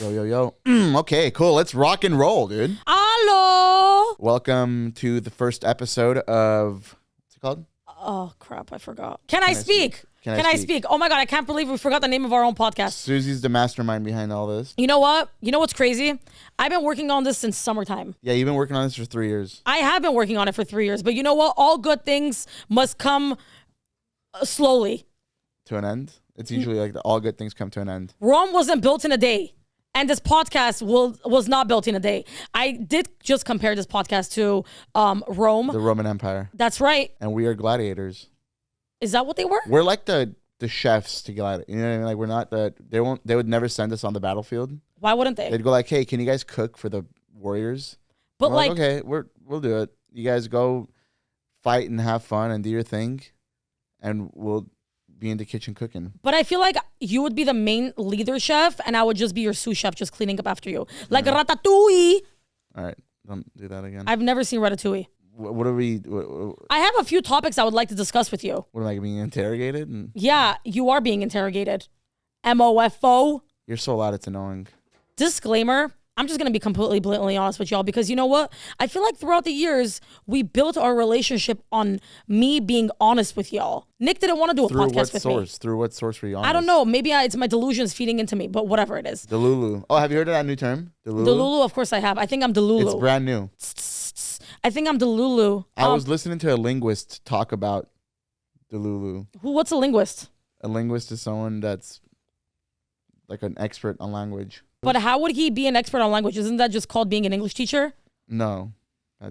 Yo, yo, yo. Okay, cool. Let's rock and roll, dude. Hello. Welcome to the first episode of, what's it called? Oh, crap. I forgot. Can I speak? Can I speak? Oh, my God. I can't believe we forgot the name of our own podcast. Suzy's the mastermind behind all this. You know what? You know what's crazy? I've been working on this since summertime. Yeah, you've been working on this for 3 years. I have been working on it for 3 years. But you know what? All good things must come slowly. To an end? It's usually like all good things come to an end. Rome wasn't built in a day. And this podcast was not built in a day. I did just compare this podcast to Rome. The Roman Empire. That's right. And we are gladiators. Is that what they were? We're like the chefs to gladiators. You know what I mean? Like we're not they would never send us on the battlefield. Why wouldn't they? They'd go like, hey, can you guys cook for the warriors? But like, okay, we'll do it. You guys go fight and have fun and do your thing, and we'll be in the kitchen cooking. But I feel like you would be the main leader chef, and I would just be your sous chef, just cleaning up after you, like Ratatouille. All right, don't do that again. I've never seen Ratatouille. What are we? I have a few topics I would like to discuss with you. What am I being interrogated? Yeah, you are being interrogated. MOFO. You're so loud, it's annoying. Disclaimer. I'm just going to be completely blatantly honest with y'all because you know what? I feel like throughout the years, we built our relationship on me being honest with y'all. Nick didn't want to do a podcast with me. Through what source were you honest? I don't know. Maybe it's my delusions feeding into me, but whatever it is. Delulu. Oh, have you heard of that new term? Delulu? Delulu, of course I have. I think I'm Delulu. It's brand new. I think I'm Delulu. I was listening to a linguist talk about Delulu. What's a linguist? A linguist is someone that's like an expert on language. But how would he be an expert on language? Isn't that just called being an English teacher? No.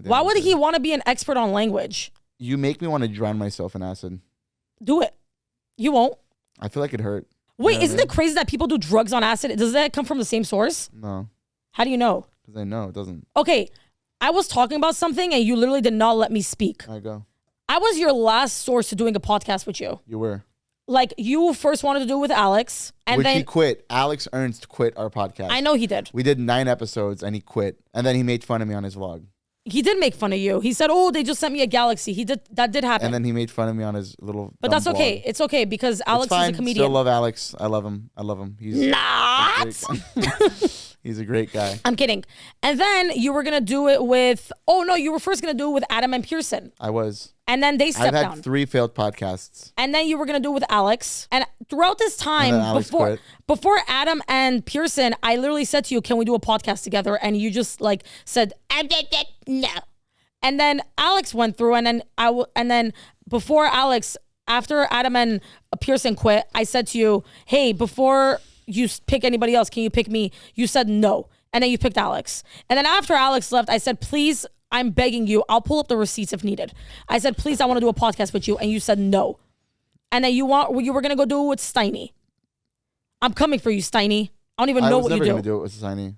Why would he want to be an expert on language? You make me want to drown myself in acid. Do it. You won't. I feel like it hurt. Wait, isn't it crazy that people do drugs on acid? Does that come from the same source? No. How do you know? Because I know it doesn't. Okay, I was talking about something and you literally did not let me speak. I go. I was your last source to doing a podcast with you. You were. Like, you first wanted to do it with Alex. And Which then he quit. Alex Ernst quit our podcast. I know he did. We did 9 episodes and he quit. And then he made fun of me on his vlog. He did make fun of you. He said, oh, they just sent me a galaxy. That did happen. And then he made fun of me on his little But that's okay. vlog. It's okay because Alex is a comedian. Still love Alex. I love him. He's not. He's a great guy. I'm kidding. And then you were going to do it with, you were first going to do it with Adam and Pearson. I was. And then they stepped down. I've had 3 failed podcasts. And then you were going to do it with Alex. And throughout this time, before Adam and Pearson, I literally said to you, can we do a podcast together? And you just like said, no. And then Alex went through and then before Alex, after Adam and Pearson quit, I said to you, hey, before you pick anybody else, can you pick me? You said no. And then you picked Alex. And then after Alex left, I said, please, I'm begging you. I'll pull up the receipts if needed. I said, please, I want to do a podcast with you. And you said no. And then you were going to go do it with Steiny. I'm coming for you, Steiny. I don't even know what you do. I was never going to do it with Steiny.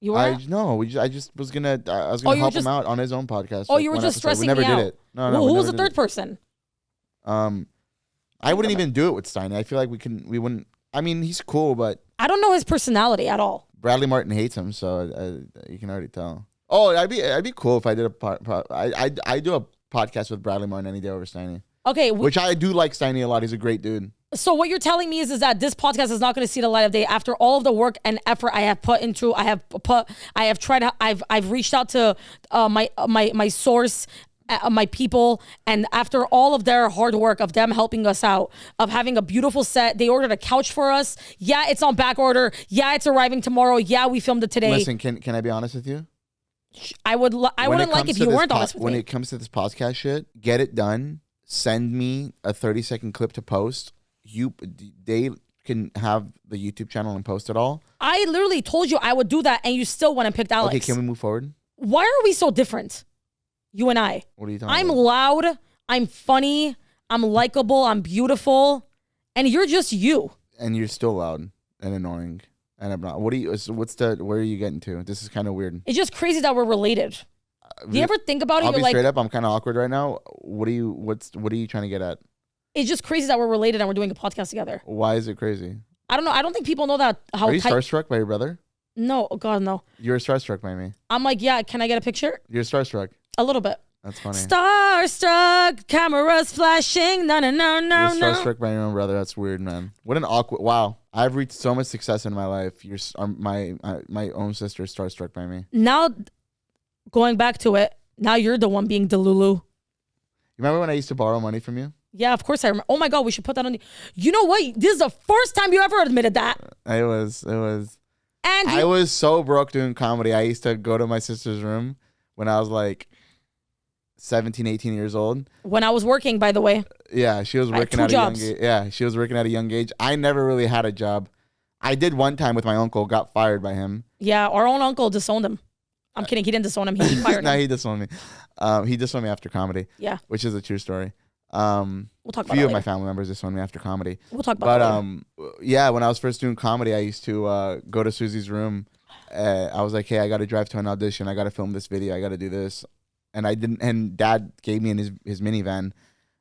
You were? I just was going to help him out on his own podcast. Oh, you were just stressing me out. We never did it. No, who was the third person? I wouldn't even do it with Steiny. I feel like we wouldn't. I mean, he's cool, but I don't know his personality at all. Bradley Martin hates him, so you can already tell. Oh, I'd be cool if I did I do a podcast with Bradley Martin any day over Steiny. Okay, which I do like Steiny a lot. He's a great dude. So what you're telling me is that this podcast is not going to see the light of day after all of the work and effort I have put into. I've reached out to my source. My people, and after all of their hard work of them helping us out, of having a beautiful set, they ordered a couch for us. Yeah, it's on back order. Yeah, it's arriving tomorrow. Yeah, we filmed it today. Listen, can I be honest with you? I wouldn't like if you weren't honest with me. When it comes to this podcast shit, get it done. Send me a 30-second clip to post. They can have the YouTube channel and post it all. I literally told you I would do that, and you still went and picked Alex. Okay, can we move forward? Why are we so different? You and I. What are you talking about? I'm loud. I'm funny. I'm likable. I'm beautiful. And you're just you. And you're still loud and annoying. And I'm not. Where are you getting to? This is kind of weird. It's just crazy that we're related. Do you ever think about it? I'll be straight up. I'm kind of awkward right now. What are you trying to get at? It's just crazy that we're related and we're doing a podcast together. Why is it crazy? I don't know. I don't think people know that. Are you starstruck by your brother? No. Oh, God, no. You're starstruck by me. I'm like, yeah, can I get a picture? You're starstruck. A little bit. That's funny. Starstruck, cameras flashing. No. You're starstruck by your own brother. That's weird, man. What an awkward. Wow. I've reached so much success in my life. My own sister is starstruck by me. Now, going back to it, now you're the one being Delulu. You remember when I used to borrow money from you? Yeah, of course I remember. Oh my God, we should put that on. You know what? This is the first time you ever admitted that. It was. And I was so broke doing comedy. I used to go to my sister's room when I was like 17, 18 years old. When I was working, by the way. Yeah, she was working at a young age. Yeah, she was working at a young age. I never really had a job. I did one time with my uncle, got fired by him. Yeah, our own uncle disowned him. I'm kidding. He didn't disown him. He fired him. No, he disowned me. He disowned me after comedy. Yeah. Which is a true story. We'll talk about it. A few of later. my family members disowned me after comedy. We'll talk about it. But yeah, when I was first doing comedy, I used to go to Suzy's room. I was like, hey, I got to drive to an audition. I got to film this video. I got to do this. And I didn't. And Dad gave me in his minivan,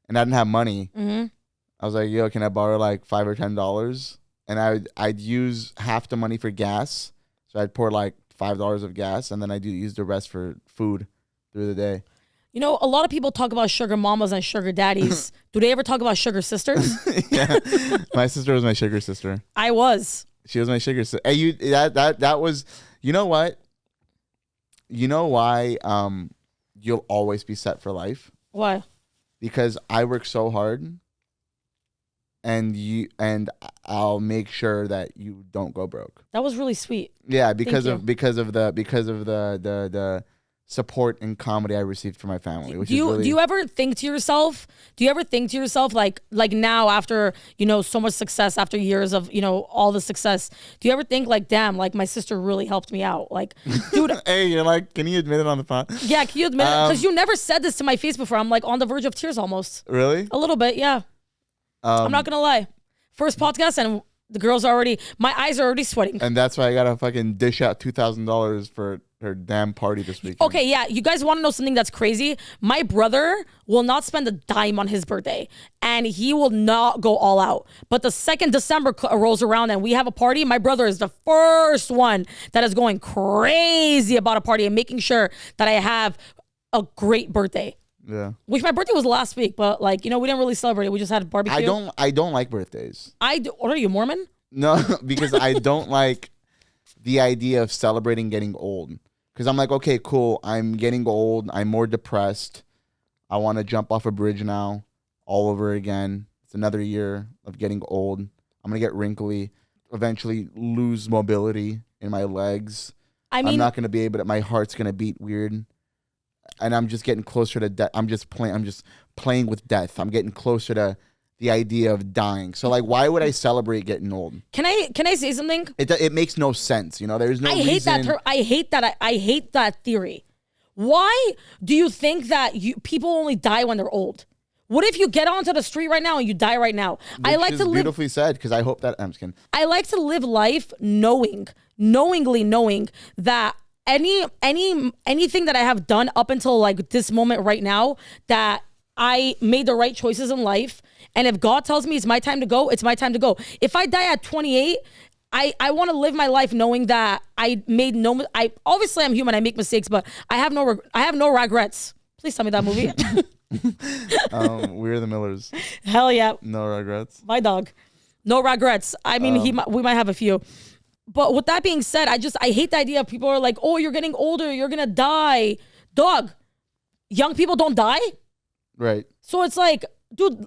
and I didn't have money. Mm-hmm. I was like, yo, can I borrow like $5 or $10? And I'd use half the money for gas. So I'd pour like $5 of gas, and then I'd use the rest for food through the day. You know, a lot of people talk about sugar mamas and sugar daddies. Do they ever talk about sugar sisters? Yeah, my sister was my sugar sister. I was. She was my sugar sister. Hey, that was. You know what? You know why? You'll always be set for life. Why? Because I work so hard, and I'll make sure that you don't go broke. That was really sweet. Yeah, because of the support and comedy I received from my family. Which do you ever think to yourself? Like now after so much success, after years of all the success, do you ever think like, damn, like my sister really helped me out? Like, dude. Hey, you're like, can you admit it on the phone? Yeah, can you admit it? Because you never said this to my face before. I'm like on the verge of tears almost. Really? A little bit, yeah. I'm not gonna lie. First podcast and the girls my eyes are already sweating. And that's why I gotta fucking dish out $2,000 for her damn party this weekend. Okay, yeah. You guys want to know something that's crazy? My brother will not spend a dime on his birthday, and he will not go all out. But the second December rolls around and we have a party, my brother is the first one that is going crazy about a party and making sure that I have a great birthday. Yeah. Which my birthday was last week, but we didn't really celebrate it. We just had a barbecue. I don't like birthdays. What are you, Mormon? No, because I don't like the idea of celebrating getting old. Because I'm like, okay, cool. I'm getting old. I'm more depressed. I want to jump off a bridge now all over again. It's another year of getting old. I'm going to get wrinkly, eventually lose mobility in my legs. I'm not going to be able to, my heart's going to beat weird. And I'm just getting closer to death. I'm just playing with death. I'm getting closer to the idea of dying. So like, why would I celebrate getting old? Can I say something? It makes no sense. There's no reason. I hate that theory. Why do you think that people only die when they're old? What if you get onto the street right now and you die right now? I like to live. Beautifully said, because I hope that I'm just kidding. I like to live life knowingly knowing that anything that I have done up until like this moment right now, that I made the right choices in life. And if God tells me it's my time to go, it's my time to go. If I die at 28, I want to live my life knowing that obviously I'm human, I make mistakes, but I have no regrets. Please tell me that movie. We're the Millers. Hell yeah. No regrets. My dog. No regrets. I mean, we might have a few. But with that being said, I hate the idea of people are like, oh, you're getting older, you're gonna die. Dog, young people don't die. Right. So it's like, dude,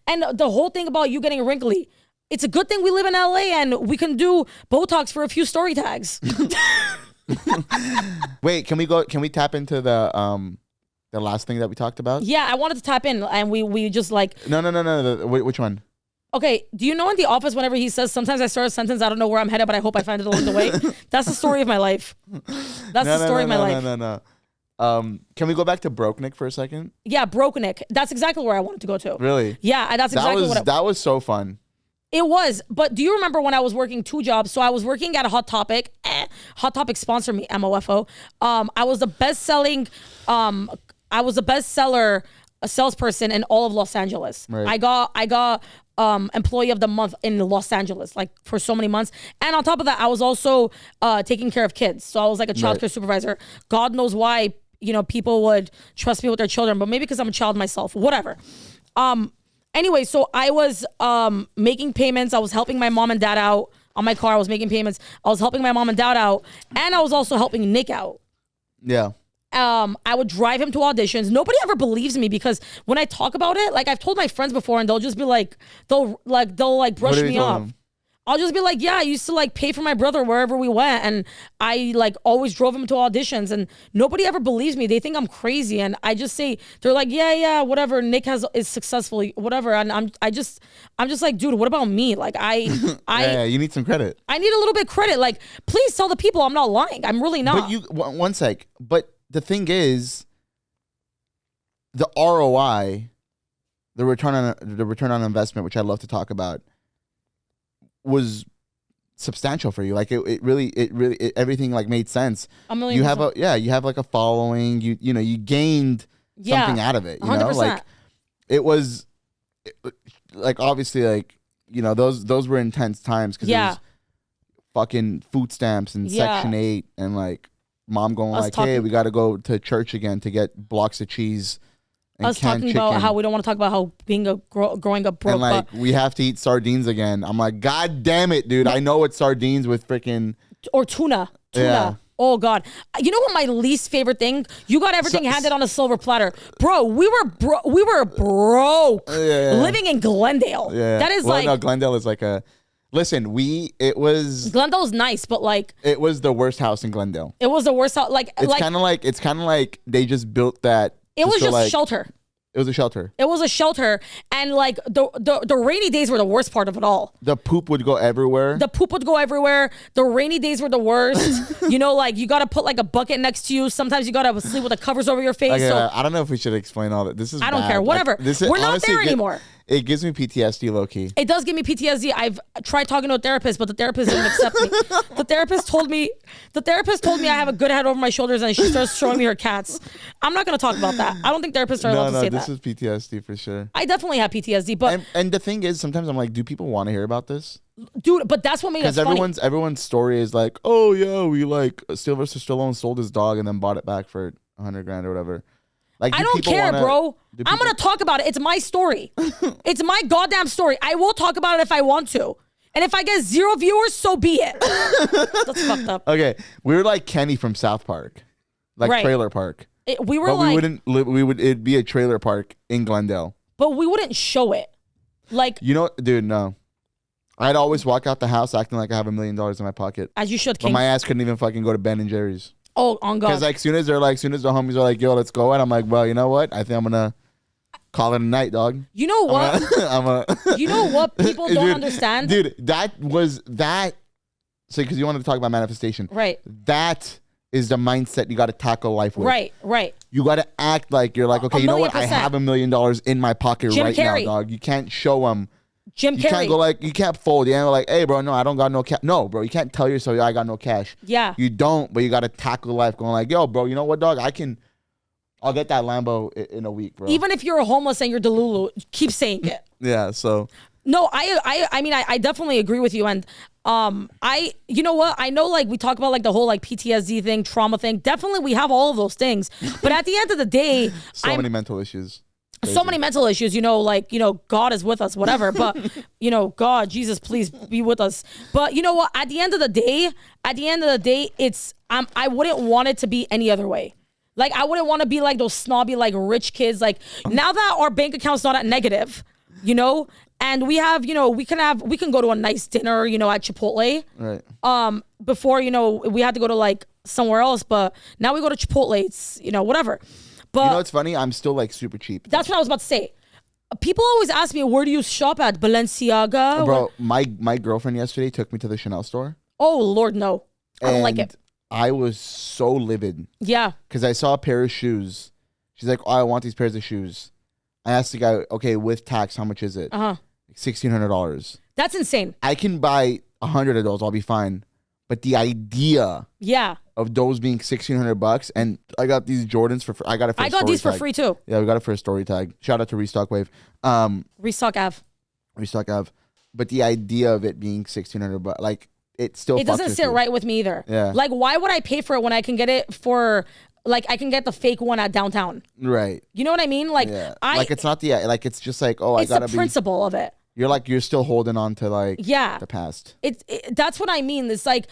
and the whole thing about you getting wrinkly, it's a good thing we live in LA and we can do Botox for a few story tags. Wait, can we tap into the last thing that we talked about? Yeah, I wanted to tap in and we just like. No. Which one? Okay, do you know in The Office whenever he says, sometimes I start a sentence, I don't know where I'm headed, but I hope I find it along the way? That's the story of my life. That's the story of my life. No. Can we go back to Broke Nick for a second? Yeah, Broke Nick. That's exactly where I wanted to go to. Really? Yeah, that's exactly that was so fun. It was. But do you remember when I was working 2 jobs? So I was working at a Hot Topic. Hot Topic sponsor me, MOFO. I was the best-selling, a salesperson in all of Los Angeles. Right. I got employee of the month in Los Angeles, like for so many months. And on top of that, I was also taking care of kids. So I was like a child care supervisor. God knows why, people would trust me with their children, but maybe because I'm a child myself, whatever. Anyway, so I was making payments. I was helping my mom and dad out on my car. I was making payments. I was helping my mom and dad out, and I was also helping Nick out. Yeah. I would drive him to auditions. Nobody ever believes me because when I talk about it, like I've told my friends before, and they'll just be like, they'll brush me off. I'll just be like, yeah, I used to like pay for my brother wherever we went, and I like always drove him to auditions, and nobody ever believes me. They think I'm crazy, and I just say, they're like, yeah, whatever. Nick is successful, whatever, and I'm just like, dude, what about me? Like yeah, you need some credit. I need a little bit of credit. Like, please tell the people I'm not lying. I'm really not. But one sec. But the thing is, the ROI, the return on investment, which I love to talk about, was substantial for you. Like it really everything like made sense. You have like a following. You gained something out of it. You 100%. Know, like it was like obviously like those were intense times because it was fucking food stamps and Section 8 and like mom going like, hey, we got to go to church again to get blocks of cheese. I was talking about how we don't want to talk about how being growing up broke. And like we have to eat sardines again. I'm like, God damn it, dude! I know it's sardines with freaking or tuna. Yeah. Oh God! You know what my least favorite thing? You got everything handed on a silver platter, bro. We were broke, living in Glendale. Yeah. That is no, Glendale is like a. Listen, Glendale's nice, but like it was the worst house in Glendale. It was the worst house. It's kind of like they just built that. It was just shelter. It was a shelter. It was a shelter, and like the rainy days were the worst part of it all. The poop would go everywhere. The rainy days were the worst. Like you got to put like a bucket next to you. Sometimes you got to sleep with the covers over your face. Okay, I don't know if we should explain all that. This is. I don't care. Whatever. We're not there anymore. It gives me PTSD, low key. It does give me PTSD. I've tried talking to a therapist, but the therapist didn't accept me. The therapist told me I have a good head over my shoulders, and she starts showing me her cats. I'm not going to talk about that. I don't think therapists are allowed to say that. No, this is PTSD for sure. I definitely have PTSD, but and the thing is, sometimes I'm like, do people want to hear about this? Dude, but that's what made it funny. Because everyone's story is like, oh yeah, we like Sylvester Stallone sold his dog and then bought it back for $100,000 or whatever. Like, I don't care, bro. I'm going to talk about it. It's my story. It's my goddamn story. I will talk about it if I want to. And if I get 0 viewers, so be it. That's fucked up. Okay. We were like Kenny from South Park. Like Trailer Park. It'd be a trailer park in Glendale. But we wouldn't show it. Like. Dude, no. I'd always walk out the house acting like I have $1 million in my pocket. As you should, King. But my ass couldn't even fucking go to Ben and Jerry's. Oh, on God. Because soon as the homies are like, yo, let's go. And I'm like, well, you know what? I think I'm going to call it a night, dog. You know what? You know what people don't understand? Dude, so because you wanted to talk about manifestation. Right. That is the mindset you got to tackle life with. Right. You got to act like you're like, okay, you know what? I have $1 million in my pocket right now, dog. You can't show them. Jim Carrey. You can't go like, you can't fold. You can't go like, hey, bro, no, I don't got no cash. No, bro, you can't tell yourself, I got no cash. Yeah. You don't, but you got to tackle life going like, yo, bro, you know what, dog? I'll get that Lambo in a week, bro. Even if you're homeless and you're Delulu, keep saying it. Yeah, so. No, I mean, I definitely agree with you. And you know what? I know like we talk about like the whole like PTSD thing, trauma thing. Definitely we have all of those things. But at the end of the day. Many mental issues. Crazy. So many mental issues, God is with us, whatever. But, God, Jesus, please be with us. But you know what? At the end of the day, it's, I wouldn't want it to be any other way. Like, I wouldn't want to be like those snobby, like rich kids. Like now that our bank account's not at negative, and we have, we can go to a nice dinner, at Chipotle. Right. Before, we had to go to like somewhere else, but now we go to Chipotle. It's, whatever. But it's funny? I'm still like super cheap. That's what I was about to say. People always ask me, where do you shop at? Balenciaga? Bro, my girlfriend yesterday took me to the Chanel store. Oh, Lord, no. I don't like it. I was so livid. Yeah. Because I saw a pair of shoes. She's like, oh, I want these pairs of shoes. I asked the guy, okay, with tax, how much is it? $1,600. That's insane. I can buy 100 of those. I'll be fine. But the idea of those being $1,600, and I got these Jordans for free. I got these for free too. Yeah, we got it for a story tag. Shout out to Restock Wave. Restock Ave. But the idea of it being $1,600, like it doesn't sit right with me either. Yeah. Like, why would I pay for it when I can get it for like I can get the fake one at downtown. Right. You know what I mean? Like like it's not like it's just like, oh, I gotta be. It's the principle of it. You're still holding on to like the past. That's what I mean. It's like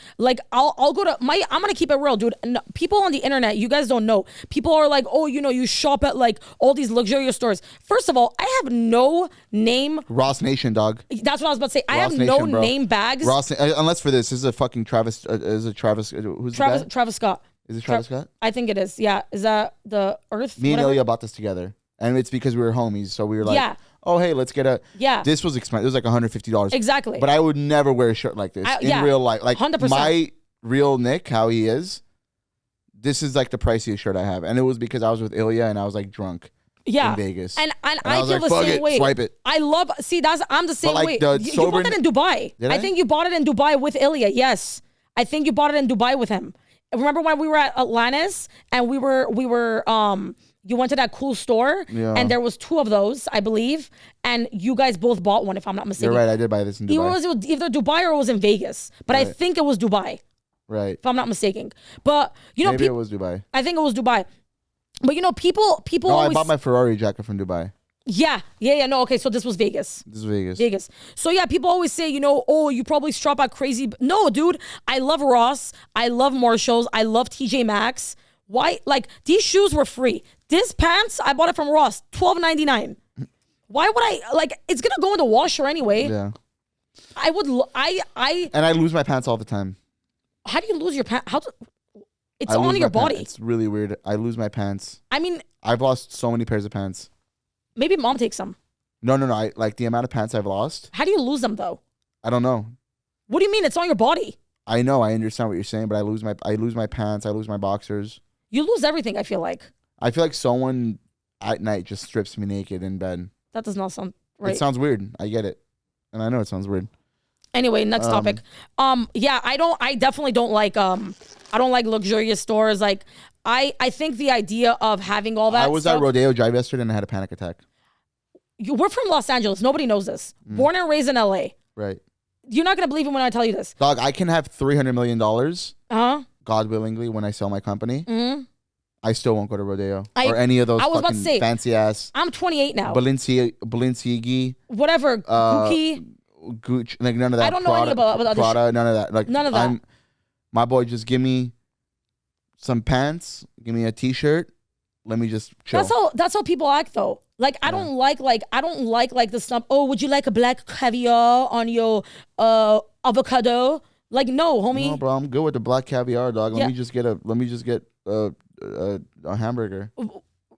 I'll go to I'm gonna keep it real, dude. No, people on the internet, you guys don't know. People are like, oh, you shop at like all these luxurious stores. First of all, I have no name. Ross Nation, dog. That's what I was about to say. I have no name bags. Ross, unless for this is a fucking Travis. Is it Travis? Who's Travis? the guy? Travis Scott. Is it Travis Scott? I think it is. Yeah. Is that the Earth? Me and Ilya bought this together, and it's because we were homies, so we were like, oh, hey, let's get a. Yeah. This was expensive. It was like $150. Exactly. But I would never wear a shirt like this in real life. Like 100%. My real Nick, how he is, this is like the priciest shirt I have. And it was because I was with Ilya and I was like drunk in Vegas. And I feel the same way. Swipe it. I'm the same way. You bought that in Dubai. Did I think you bought it in Dubai with Ilya. Yes. I think you bought it in Dubai with him. Remember when we were at Atlantis and we were you went to that cool store and there was 2 of those, I believe, and you guys both bought one, if I'm not mistaken. You're right, I did buy this in Dubai. It was either Dubai or it was in Vegas, but I think it was Dubai. Right. If I'm not mistaken. But, maybe it was Dubai. I think it was Dubai. But, people No, always... I bought my Ferrari jacket from Dubai. Yeah. No, okay, so this was Vegas. This was Vegas. So, people always say, oh, you probably shop at crazy... No, dude, I love Ross. I love Marshalls. I love TJ Maxx. Why? Like, these shoes were free. This pants, I bought it from Ross, $12.99. Why would I, like, it's going to go in the washer anyway. Yeah. I would, And I lose my pants all the time. How do you lose your pants? It's on your body. It's really weird. I lose my pants. I mean. I've lost so many pairs of pants. Maybe mom takes them. No. I like the amount of pants I've lost. How do you lose them though? I don't know. What do you mean? It's on your body. I know. I understand what you're saying, but I lose my pants. I lose my boxers. You lose everything, I feel like. I feel like someone at night just strips me naked in bed. That does not sound right. It sounds weird. I get it. And I know it sounds weird. Anyway, next topic. I definitely don't like I don't like luxurious stores. Like I think the idea of having all that I was at Rodeo Drive yesterday and I had a panic attack. We're from Los Angeles. Nobody knows this. Born and raised in LA. Right. You're not gonna believe it when I tell you this. Dog, I can have $300 million. God willingly, when I sell my company. I still won't go to Rodeo or any of those fucking fancy ass. I'm 28 now. Balenciaga. Whatever. Gucci. Like none of that. I don't know any about other Prada, none of that. Like none of that. My boy, just give me some pants. Give me a t-shirt. Let me just chill. That's how people act though. Like I don't like the stuff. Oh, would you like a black caviar on your avocado? Like no, homie. No, bro, I'm good with the black caviar, dog. Let me just get a hamburger.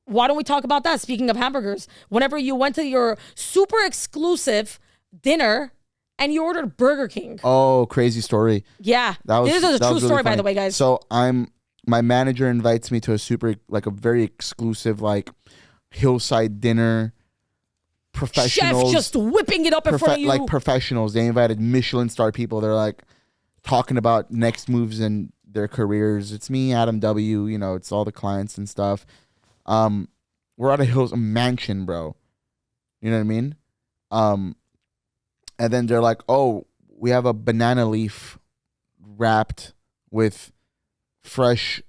Why don't we talk about that? Speaking of hamburgers, whenever you went to your super exclusive dinner and you ordered Burger King. Oh, crazy story. Yeah. This is a true story, by the way, guys. So my manager invites me to a very exclusive, like hillside dinner. Professionals. Chef just whipping it up in front of you. Like professionals. They invited Michelin star people. They're like talking about next moves in their careers. It's me, Adam W. It's all the clients and stuff. We're at a mansion, bro. You know what I mean? And then they're like, oh, we have a banana leaf wrapped with fresh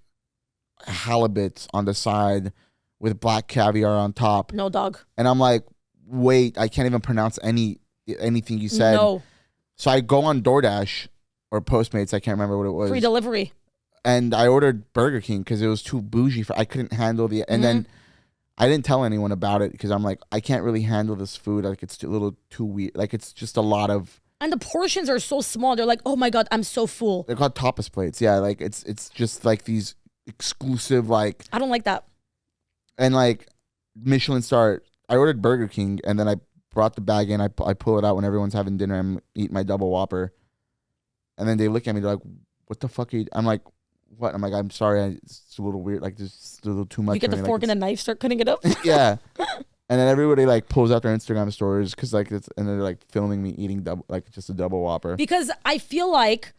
halibut on the side with black caviar on top. No, dog. And I'm like, wait, I can't even pronounce anything you said. No. So I go on DoorDash or Postmates, I can't remember what it was. Free delivery. And I ordered Burger King because it was too bougie I couldn't handle the. And then I didn't tell anyone about it because I'm like, I can't really handle this food. Like it's a little too weird. Like it's just a lot of. And the portions are so small. They're like, oh my God, I'm so full. They're called tapas plates. Yeah, like it's just like these exclusive like. I don't like that. And like Michelin star, I ordered Burger King and then I brought the bag in. I pull it out when everyone's having dinner and eat my double Whopper. And then they look at me. They're like, what the fuck are you? I'm like, what? I'm like, I'm sorry. It's a little weird. Like, there's a little too much. You get the fork and the knife, start cutting it up. Yeah. And then everybody like pulls out their Instagram stories because like and they're like filming me eating just a double Whopper. Because I feel like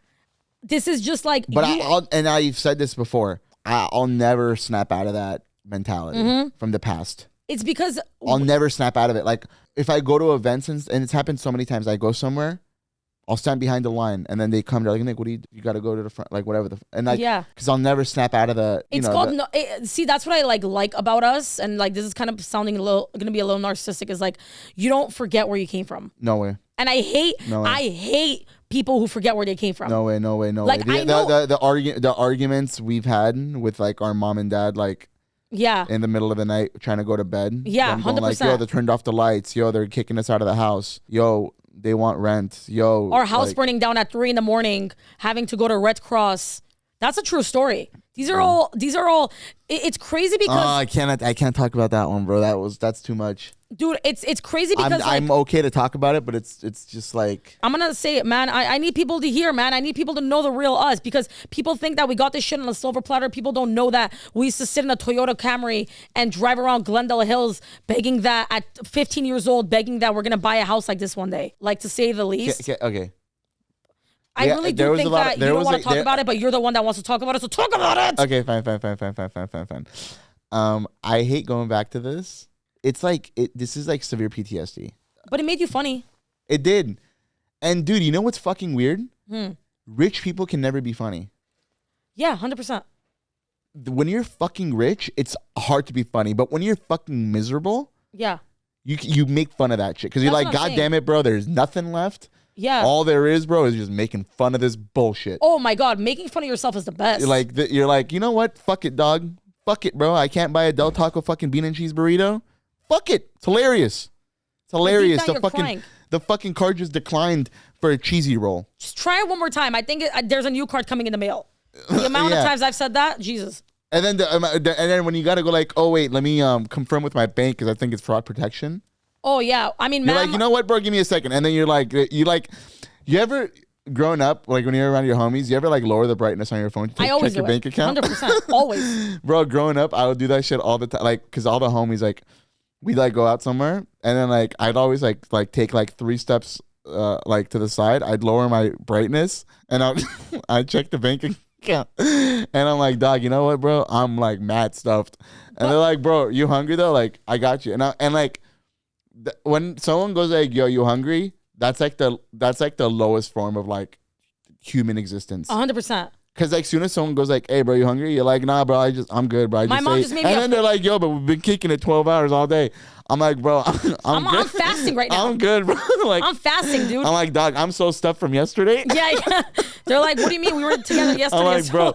this is just like. But I've said this before. I'll never snap out of that mentality from the past. It's because I'll never snap out of it. Like if I go to events and it's happened so many times, I go somewhere I'll stand behind the line, and then they come. They're like, Nick, what do you got to go to the front, like whatever. And like, because I'll never snap out of the. It's called. See, that's what I like about us, and like this is kind of sounding gonna be a little narcissistic. Is like, you don't forget where you came from. No way. And I hate people who forget where they came from. No way. Like The arguments we've had with like our mom and dad, like. Yeah. In the middle of the night, trying to go to bed. Yeah, 100%. Like, yo, they turned off the lights. Yo, they're kicking us out of the house. Yo, they want rent. Yo, our house burning down at 3 a.m, having to go to Red Cross. That's a true story. These are all. It's crazy because I can't talk about that one, bro. That's too much. Dude, it's crazy because I'm okay to talk about it, but it's just like I'm gonna say it, man. I need people to hear, man. I need people to know the real us because people think that we got this shit on a silver platter. People don't know that we used to sit in a Toyota Camry and drive around Glendale Hills begging that at 15 years old, begging that we're gonna buy a house like this one day, like to say the least. Okay. I really do think that you don't want to talk about it, but you're the one that wants to talk about it, so talk about it. Okay, fine. I hate going back to this. It's like this is like severe PTSD. But it made you funny. It did. And dude, you know what's fucking weird? Rich people can never be funny. Yeah, 100%. When you're fucking rich, it's hard to be funny. But when you're fucking miserable, yeah, you make fun of that shit because you're like, God damn it, bro. There's nothing left. Yeah. All there is, bro, is just making fun of this bullshit. Oh my God, making fun of yourself is the best. You're like, you know what? Fuck it, dog. Fuck it, bro. I can't buy a Del Taco fucking bean and cheese burrito. Fuck it. It's hilarious. It's hilarious. The fucking card just declined for a cheesy roll. Just try it one more time. I think there's a new card coming in the mail. The amount of times I've said that, Jesus. And then when you gotta go like, oh wait, let me confirm with my bank because I think it's fraud protection. Oh yeah, I mean, you're like, you know what, bro? Give me a second. And then you ever growing up, like when you're around your homies, you ever like lower the brightness on your phone to check your bank account? 100%, always. Bro, growing up, I would do that shit all the time, like because all the homies like we'd like go out somewhere, and then like I'd always like take like 3 steps like to the side. I'd lower my brightness, and I'd check the bank account, and I'm like, dog, you know what, bro? I'm like mad stuffed, and they're like, bro, you hungry though? Like I got you, and like. When someone goes like, "Yo, you hungry?" That's like the lowest form of like human existence. 100%. Because like, soon as someone goes like, "Hey, bro, you hungry?" You're like, "Nah, bro, I'm good, bro." My mom just made me. And then they're like, "Yo, but we've been kicking it 12 hours all day." I'm like, "Bro, I'm good. I'm fasting right now. I'm good, bro." Like, I'm fasting, dude. I'm like, "Dog, I'm so stuffed from yesterday." Yeah. They're like, "What do you mean? We were together yesterday." I'm like, "Bro,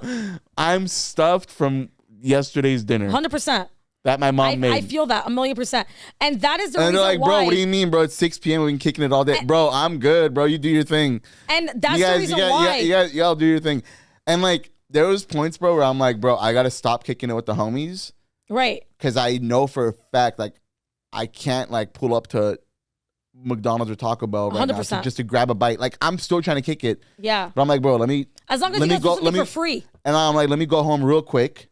I'm stuffed from yesterday's dinner." 100%. That my mom made. I feel that 1,000,000%. And that is the reason why. And they're like, why. Bro, what do you mean, bro? It's 6 p.m. We've been kicking it all day. Bro, I'm good, bro. You do your thing. And that's the reason why. Y'all do your thing. And like, there was points, bro, where I'm like, bro, I got to stop kicking it with the homies. Right. Because I know for a fact, like, I can't like pull up to McDonald's or Taco Bell right 100%. now just to grab a bite. Like, I'm still trying to kick it. Yeah. But I'm like, bro, as long as you get something for free. And I'm like, let me go home real quick,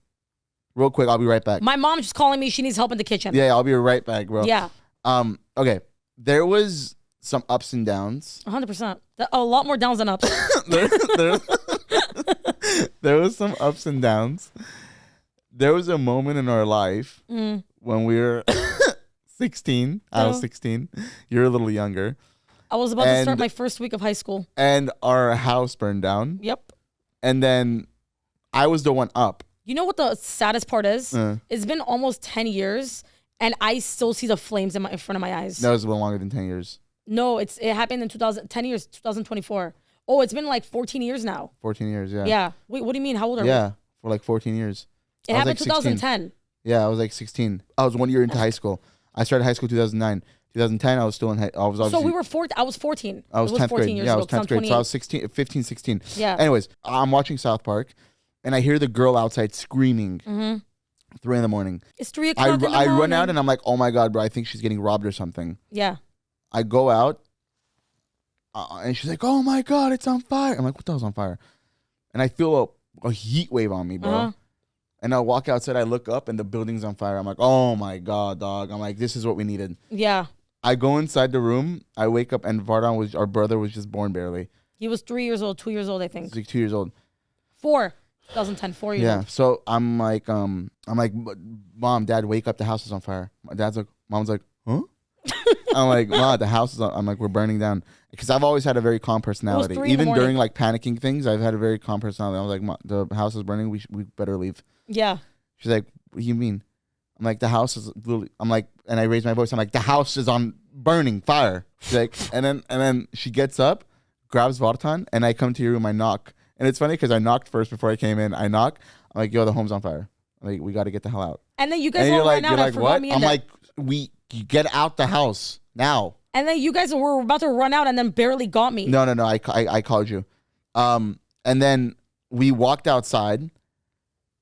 I'll be right back. My mom's just calling me. She needs help in the kitchen. Yeah, I'll be right back, bro. Yeah. Okay. There was some ups and downs. 100%. A lot more downs than ups. There was some ups and downs. There was a moment in our life when we were 16. I was 16. You're a little younger. I was about to start my first week of high school. And our house burned down. Yep. And then I was the one up. You know what the saddest part is? It's been almost 10 years, and I still see the flames in front of my eyes. No, it's been longer than 10 years. No, it happened in 10 years, 2024. Oh, it's been like 14 years now. 14 years, yeah. Yeah. Wait, what do you mean? How old are we? Yeah, for like 14 years. It happened in 2010. Yeah, I was like 16. I was 1 year into high school. I started high school 2009. 2010, I was still in high. I was obviously. So we were I was 14. I was 10th grade. Years yeah, I ago, was 10th grade. So I was 15, 16. Yeah. Anyways, I'm watching South Park, and I hear the girl outside screaming. 3 a.m. It's 3 o'clock in the morning. I run out, and I'm like, oh my God, bro, I think she's getting robbed or something. Yeah. I go out, and she's like, oh my God, it's on fire. I'm like, what the hell's on fire? And I feel a heat wave on me, bro. And I walk outside, I look up, and the building's on fire. I'm like, oh my God, dog. I'm like, this is what we needed. Yeah. I go inside the room, I wake up, and Vardon our brother was just born barely. He was 3 years old, 2 years old, I think. He's like 2 years old. 2010, 4 years old. Yeah, so I'm like, Mom, Dad, wake up, the house is on fire. Mom's like, huh? I'm like, Ma, the house is on. I'm like, we're burning down. Because I've always had a very calm personality. Even during like panicking things, I've had a very calm personality. I was like, Ma, the house is burning. We better leave. Yeah. She's like, what do you mean? I'm like, the house is literally, I'm like, and I raise my voice. I'm like, the house is on burning fire. She's like, and then she gets up, grabs Vartan, and I come to your room. I knock. And it's funny because I knocked first before I came in. I knock. I'm like, yo, the home's on fire. I'm like, we got to get the hell out. And then you guys all ran out. You're like, what? I'm like, you get out the house now. And then you guys were about to run out and then barely got me. No. I called you. And then we walked outside.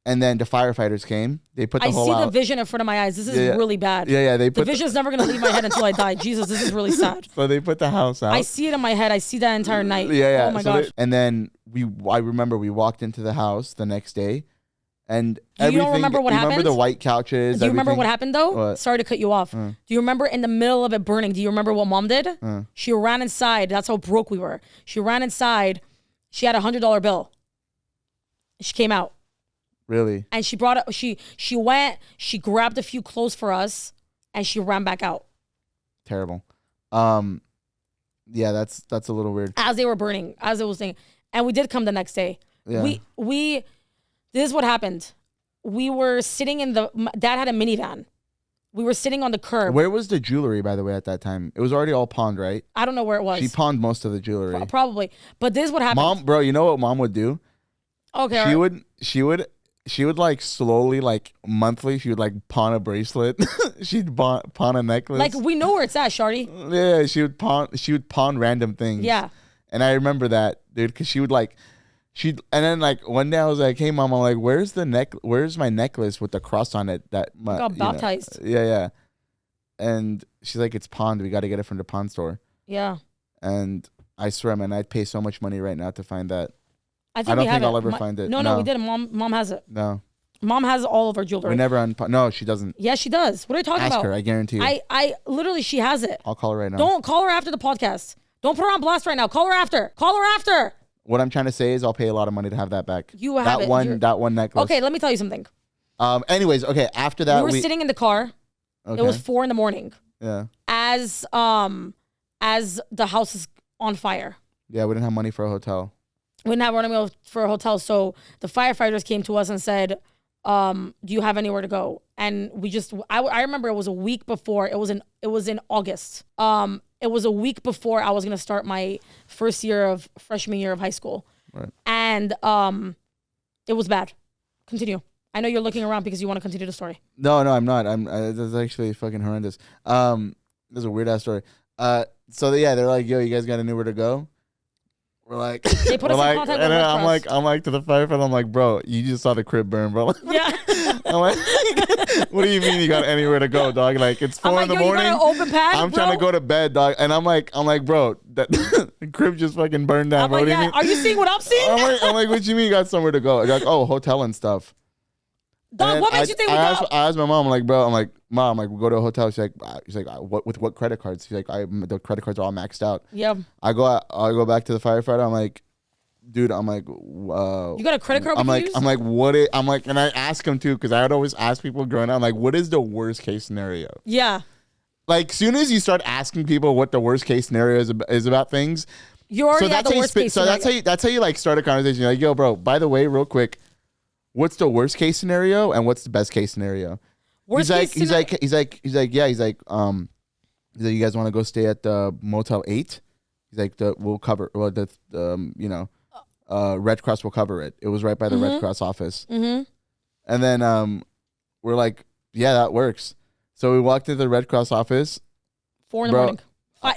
And then the firefighters came. They put the whole out. I see the vision in front of my eyes. This is really bad. Yeah. The vision's never going to leave my head until I die. Jesus, this is really sad. So they put the house out. I see it in my head. I see that entire night. Yeah. Oh my gosh. And then I remember we walked into the house the next day. And you don't remember what happened? Remember the white couches? Do you remember what happened though? What? Sorry to cut you off. Do you remember in the middle of it burning? Do you remember what Mom did? She ran inside. That's how broke we were. She ran inside. She had $100 bill. She came out. Really? And she brought it. She went. She grabbed a few clothes for us, and she ran back out. Terrible. Yeah, that's a little weird. As they were burning, as it was saying, and we did come the next day. Yeah. We. This is what happened. We were sitting in Dad had a minivan. We were sitting on the curb. Where was the jewelry, by the way, at that time? It was already all pawned, right? I don't know where it was. She pawned most of the jewelry. Probably. But this is what happened. Mom, bro, you know what Mom would do? Okay. She would like slowly, like monthly, she would like pawn a bracelet. She'd pawn a necklace. Like we know where it's at, Shardy. Yeah, she would pawn random things. Yeah. And I remember that, dude, because she would like, and then like one day I was like, hey Mom, I'm like, where's my necklace with the cross on it that got baptized? Yeah. And she's like, it's pawned. We got to get it from the pawn store. Yeah. And I swear, man, I'd pay so much money right now to find that. I don't think I'll ever find it. No, we didn't. Mom has it. No. Mom has all of our jewelry. We never No, she doesn't. Yeah, she does. What are you talking about? Ask her. I guarantee you. I literally, she has it. I'll call her right now. Don't call her after the podcast. Don't put her on blast right now. Call her after. Call her after. What I'm trying to say is I'll pay a lot of money to have that back. You have that one necklace. Okay, let me tell you something. Anyways, okay, after that we were sitting in the car. Okay. It was 4 a.m. Yeah. As the house is on fire. Yeah, we didn't have money for a hotel. We didn't have money for a hotel, so the firefighters came to us and said, do you have anywhere to go? And we just, I remember it was a week before. It was in August. It was a week before I was gonna start my freshman year of high school. Right. And it was bad. Continue. I know you're looking around because you want to continue the story. No, I'm not. That's actually fucking horrendous. This is a weird ass story. So they're like, yo, you guys got anywhere to go? We're like, they put us in contact with I'm like to the firefighter. I'm like, bro, you just saw the crib burn, bro. Yeah. I'm like, what do you mean you got anywhere to go, dog? Like it's 4 in the morning. You got an open pad, I'm trying to go to bed, dog. And I'm like, bro, that the crib just fucking burned down. Bro. Like, what do you mean? Are you seeing what I'm seeing? I'm like, what do you mean you got somewhere to go? They're like, oh, hotel and stuff. Dog, what makes you think I asked my mom, I'm like, bro, Mom, we go to a hotel. She's like, what credit cards? She's like, the credit cards are all maxed out. Yeah. I go back to the firefighter. I'm like, dude, you got a credit card? I'm like, and I ask him too, because I would always ask people growing up, I'm like, what is the worst case scenario? Yeah. Like, soon as you start asking people what the worst case scenario is about things, you already have the worst case scenario. So that's how you like start a conversation. You're like, yo, bro, by the way, real quick, what's the worst case scenario and what's the best case scenario? He's like, you guys want to go stay at the Motel 8? He's like, we'll cover, Red Cross will cover it. It was right by the Red Cross office. Mm-hmm. And then we're like, yeah, that works. So we walked into the Red Cross office. 4 in the morning.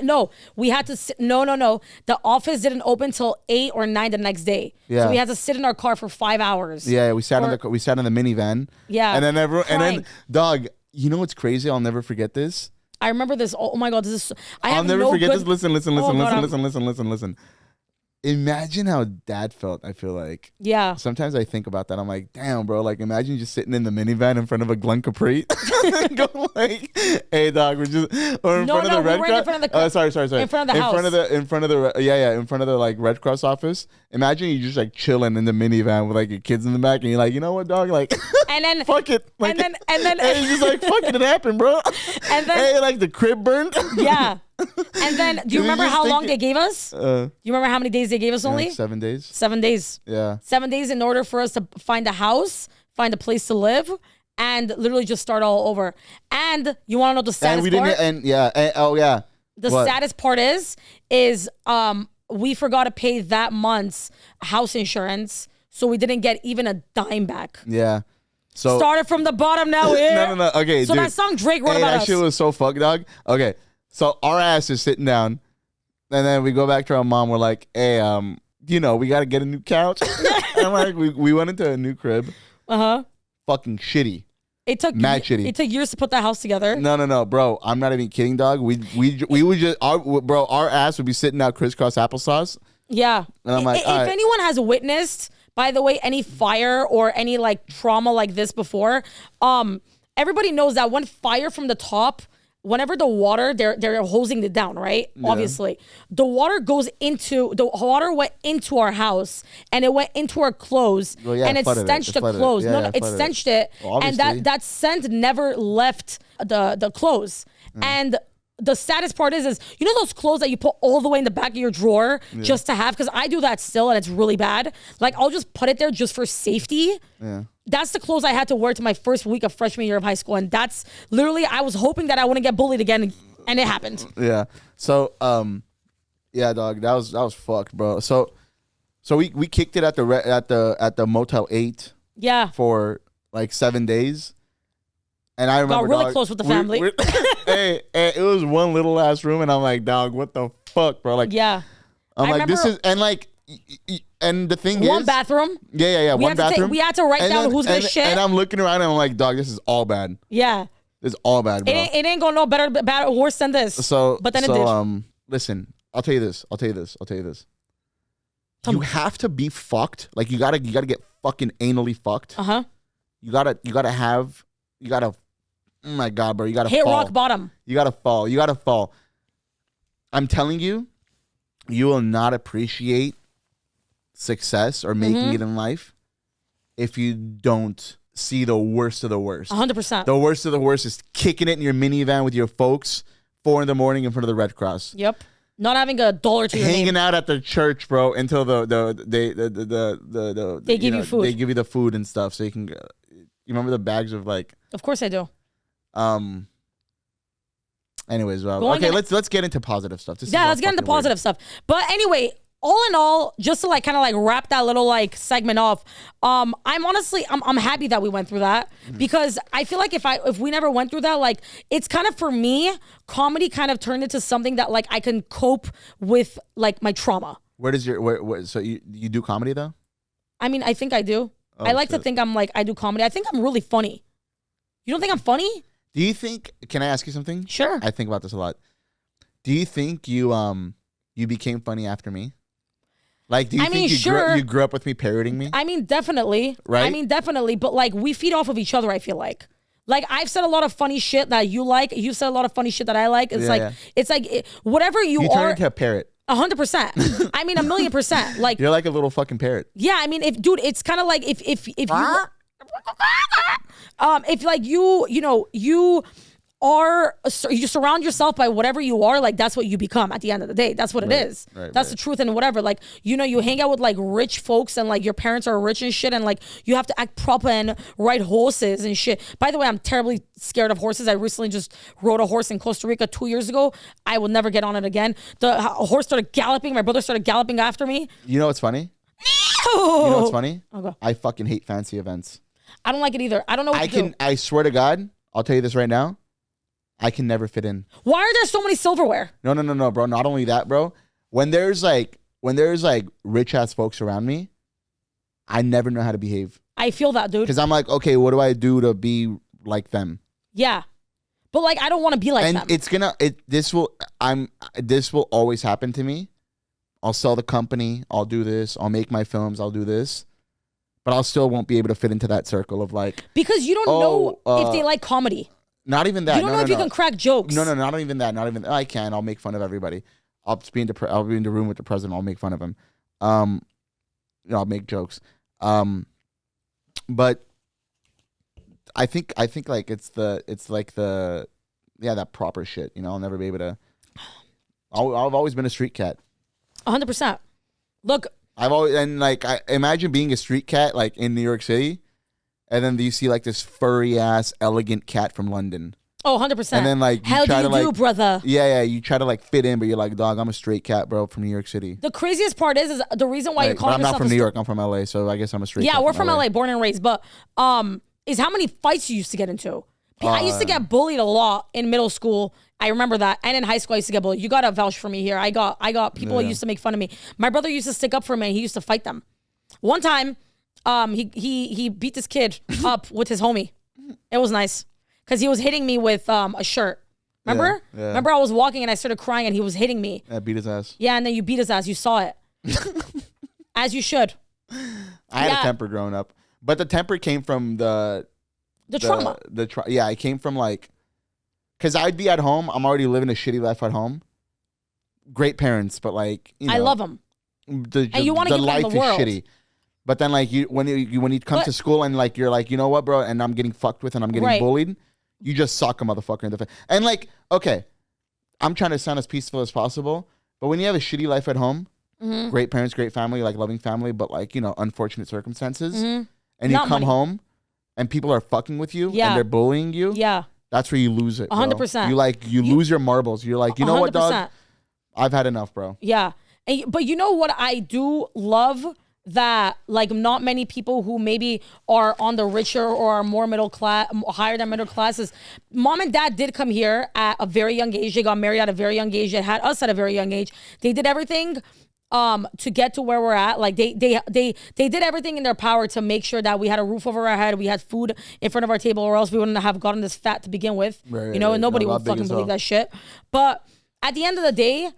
No, we had to sit. No. The office didn't open till 8 or 9 the next day. Yeah. So we had to sit in our car for 5 hours. Yeah, we sat in the minivan. Yeah. And then dog, you know what's crazy? I'll never forget this. I remember this. Oh my God, this is. I'll never forget this. Listen. Imagine how dad felt, I feel like. Yeah. Sometimes I think about that. I'm like, damn, bro. Like, imagine just sitting in the minivan in front of a Glen Capri. Go like, hey, dog, we're just... Or in front of the Red Cross. Sorry. In front of the house. In front of the, like, Red Cross office. Imagine you just, like, chilling in the minivan with, like, your kids in the back. And you're like, you know what, dog? Like, and then... fuck it. Like, and then... And it's just like, fuck it happened, bro. And then... Hey, like, the crib burned. Yeah. And then, do you remember how long they gave us? You remember how many days they gave us only? Like 7 days. 7 days. Yeah. 7 days in order for us to find a house, find a place to live, and literally just start all over. And you want to know the saddest part? The saddest part is we forgot to pay that month's house insurance, so we didn't get even a dime back. Yeah. So started from the bottom now. No. Okay. So dude, that song Drake wrote about that us. shit was so fucked, dog. Okay. So our ass is sitting down, and then we go back to our mom. We're like, hey, we got to get a new couch. And like, we went into a new crib. Fucking shitty. It took mad shitty. It took years to put that house together. No, bro. I'm not even kidding, dog. We would just, our ass would be sitting out crisscross applesauce. Yeah. And I'm like, if anyone has witnessed, by the way, any fire or any like trauma like this before, everybody knows that when fire from the top, whenever the water, they're hosing it down, right? Yeah. Obviously. The water went into our house and it went into our clothes and it stenched the clothes. It stenched it. Well, and that scent never left the clothes. And the saddest part is those clothes that you put all the way in the back of your drawer just to have? Because I do that still and it's really bad. Like I'll just put it there just for safety. Yeah. That's the clothes I had to wear to my first week of freshman year of high school. And that's literally, I was hoping that I wouldn't get bullied again. And it happened. Yeah. So, yeah, dog, that was fucked, bro. So we kicked it at the Motel 8. Yeah. For like 7 days. And I remember, got really close with the family. Hey, it was one little ass room, and I'm like, dog, what the fuck, bro? Like, yeah. I'm like, this is, and like, and the thing is, one bathroom. Yeah. One bathroom. We had to write down who's gonna shit. And I'm looking around, and I'm like, dog, this is all bad. Yeah. This is all bad, bro. It ain't gonna know better, worse than this. But then it did. Listen, I'll tell you this. You have to be fucked. Like, you gotta get fucking anally fucked. You gotta. Oh my God, bro. You got to hit rock bottom. You got to fall. I'm telling you, you will not appreciate success or making it in life if you don't see the worst of the worst. 100%. The worst of the worst is kicking it in your minivan with your folks 4 a.m. in front of the Red Cross. Yep. Not having $1 to your name. Hanging out at the church, bro, until they give you food. They give you the food and stuff so you can. You remember the bags of like. Of course I do. Anyways, well, okay, let's get into positive stuff. Let's get into positive stuff. But anyway, all in all, just to like kind of like wrap that little like segment off, I'm happy that we went through that because I feel like if we never went through that, like it's kind of, for me, comedy kind of turned into something that like I can cope with like my trauma. So you do comedy though? I mean, I think I do. I like to think I do comedy. I think I'm really funny. You don't think I'm funny? Do you think? Can I ask you something? Sure. I think about this a lot. Do you think you became funny after me? Like, do you think you grew up with me parroting me? I mean, definitely. Right? I mean, definitely. But like, we feed off of each other, I feel like. Like, I've said a lot of funny shit that you like. You've said a lot of funny shit that I like. It's whatever you are. You turn into a parrot. 100%. I mean, 1,000,000%. Like, you're like a little fucking parrot. Yeah, I mean, it's kind of like if you. If like you surround yourself by whatever you are, like that's what you become at the end of the day. That's what it is. That's the truth. And whatever, like, you hang out with like rich folks and like your parents are rich and shit, and like you have to act proper and ride horses and shit. By the way, I'm terribly scared of horses. I recently just rode a horse in Costa Rica 2 years ago. I will never get on it again. The horse started galloping. My brother started galloping after me. You know what's funny? You know what's funny? Okay. I fucking hate fancy events. I don't like it either. I don't know what to do. I swear to God, I'll tell you this right now. I can never fit in. Why are there so many silverware? No, bro. Not only that, bro. When there's like rich ass folks around me, I never know how to behave. I feel that, dude. Because I'm like, okay, what do I do to be like them? Yeah. But like, I don't want to be like them. And this will always happen to me. I'll sell the company. I'll do this. I'll make my films. I'll do this. But I'll still won't be able to fit into that circle of like. Because you don't know if they like comedy. Not even that. You don't know if you can crack jokes. No, not even that. Not even. I can. I'll make fun of everybody. I'll be in the room with the president. I'll make fun of him. I'll make jokes. But I think like it's like the that proper shit. I'll never be able to. I've always been a street cat. 100%. Look, I've always I imagine being a street cat like in New York City, and then you see like this furry ass elegant cat from London. Oh, 100%. And then like how do you do, brother? Yeah, you try to like fit in, but you're like, dog, I'm a straight cat, bro, from New York City. The craziest part is the reason why you call yourself. I'm not from New York. I'm from LA, so I guess I'm a straight. Yeah, cat we're from LA, born and raised. But is how many fights you used to get into? I used to get bullied a lot in middle school. I remember that, and in high school I used to get bullied. You gotta vouch for me here. I got people who used to make fun of me. My brother used to stick up for me. He used to fight them. One time, he beat this kid up with his homie. It was nice because he was hitting me with a shirt. Remember? Yeah. Remember I was walking and I started crying and he was hitting me. Yeah, beat his ass. Yeah, and then you beat his ass. You saw it. As you should. I had a temper growing up, but the temper came from the trauma. It came from like, because I'd be at home. I'm already living a shitty life at home. Great parents, but like, I love them. And you want to give them the world. Shitty. But then like when you come to school and like you're like, you know what, bro, and I'm getting fucked with and I'm getting bullied, you just sock a motherfucker in the face. And like, okay, I'm trying to sound as peaceful as possible, but when you have a shitty life at home, great parents, great family, like loving family, but like, unfortunate circumstances, and you come home and people are fucking with you and they're bullying you, that's where you lose it. 100%. You lose your marbles. You're like, you know 100%. What, dog? I've had enough, bro. Yeah. But you know what I do love? That like not many people who maybe are on the richer or are more middle class, higher than middle classes. Mom and dad did come here at a very young age. They got married at a very young age. They had us at a very young age. They did everything to get to where we're at. Like they did everything in their power to make sure that we had a roof over our head, we had food in front of our table, or else we wouldn't have gotten this fat to begin with. And nobody would fucking believe that shit. But at the end of the day,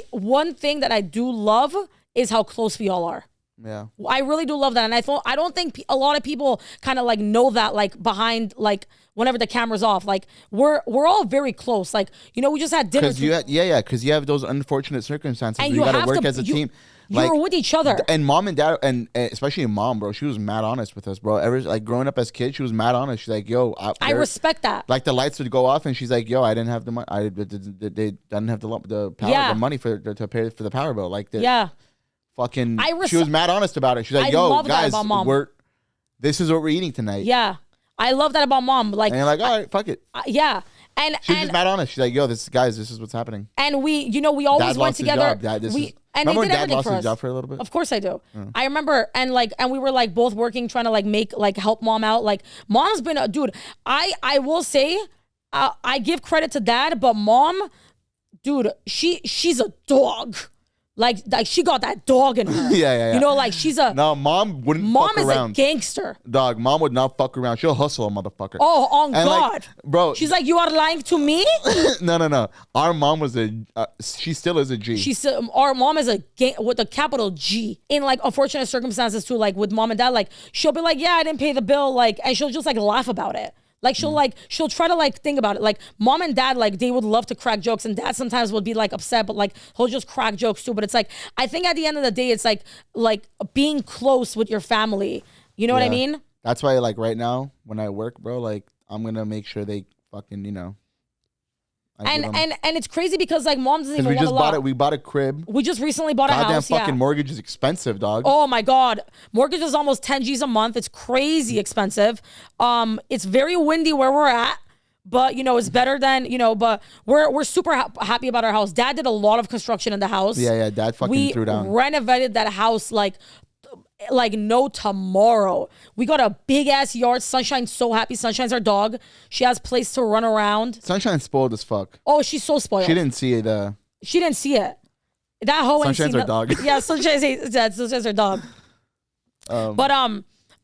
one thing that I do love is how close we all are. Yeah, I really do love that, and I don't think a lot of people kind of like know that, like behind, like whenever the camera's off, like we're all very close. Like we just had dinner. Because you have those unfortunate circumstances. And you got to work as a team. You're with each other. And mom and dad, and especially mom, bro, she was mad honest with us, bro. Like growing up as kids, she was mad honest. She's like, yo, I respect that. Like the lights would go off, and she's like, yo, I didn't have the money. They didn't have the power, the money to pay for the power bill. Like fucking, she was mad honest about it. She's like, yo, guys, this is what we're eating tonight. Yeah. I love that about mom. Like, and you're like, all right, fuck it. Yeah. And she's just mad honest. She's like, yo, this is what's happening. And we always went together. Remember when Dad lost his job for a little bit? Of course I do. I remember, and we were like both working, trying to like help mom out. Like mom's been a dude. I will say, I give credit to dad, but mom, dude, she's a dog. Like she got that dog in her. Yeah. Like she's a... No, mom wouldn't fuck around. Mom is a gangster. Dog, mom would not fuck around. She'll hustle a motherfucker. Oh, on God. Like, bro. She's like, you are lying to me? No. Our mom was she still is a G. Our mom is a with a capital G. In like unfortunate circumstances too, like with mom and dad, like she'll be like, yeah, I didn't pay the bill. Like, and she'll just like laugh about it. Like she'll try to like think about it. Like mom and dad, like they would love to crack jokes, and dad sometimes would be like upset, but like he'll just crack jokes too. But it's like, I think at the end of the day, it's like being close with your family. You know what I mean? That's why like right now when I work, bro, like I'm gonna make sure they fucking And it's crazy because like mom doesn't even want a lot. We bought a crib. We just recently bought a house. Goddamn fucking mortgage is expensive, dog. Oh my God. Mortgage is almost 10 G's a month. It's crazy expensive. It's very windy where we're at, but it's better than, but we're super happy about our house. Dad did a lot of construction in the house. Yeah. Dad fucking threw down. We renovated that house like no tomorrow. We got a big ass yard. Sunshine's so happy. Sunshine's our dog. She has place to run around. Sunshine's spoiled as fuck. Oh, she's so spoiled. She didn't see it. She didn't see it. That hoe ain't seen Sunshine's our dog. Yeah, Sunshine's her dog. But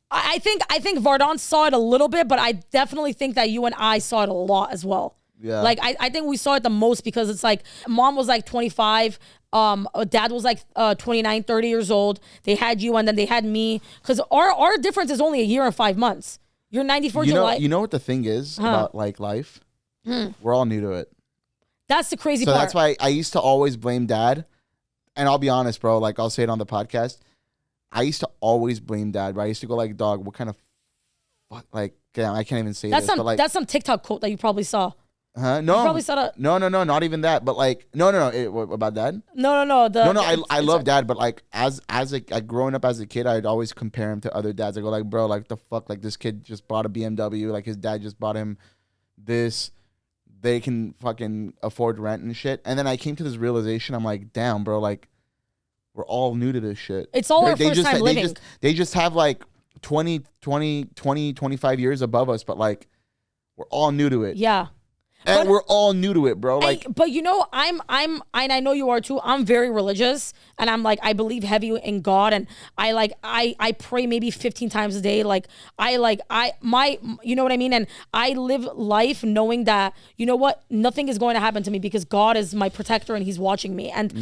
I think Vardon saw it a little bit, but I definitely think that you and I saw it a lot as well. Yeah. Like, I think we saw it the most because it's like mom was like 25. Dad was like 29, 30 years old. They had you and then they had me. Because our difference is only a year and 5 months. You're 94 July. You know what the thing is about like life? We're all new to it. That's the crazy part. So that's why I used to always blame dad. And I'll be honest, bro. Like, I'll say it on the podcast. I used to always blame dad, but I used to go like, dog, what kind of fuck? Like, damn, I can't even say that's this. That's some TikTok quote that you probably saw. No, you probably saw that. No, not even that. But like, no. What, about dad? No. I love dad, but like, as growing up as a kid, I'd always compare him to other dads. I go like, bro, like the fuck, like this kid just bought a BMW, like his dad just bought him this. They can fucking afford rent and shit. And then I came to this realization. I'm like, damn, bro, like we're all new to this shit. It's all our first time living. They just have like 25 years above us, but like we're all new to it. Yeah. And we're all new to it, bro. Like, but you know, and I know you are too. I'm very religious, and I'm like, I believe heavy in God, and I pray maybe 15 times a day. Like, you know what I mean? And I live life knowing that, you know what, nothing is going to happen to me because God is my protector and He's watching me. And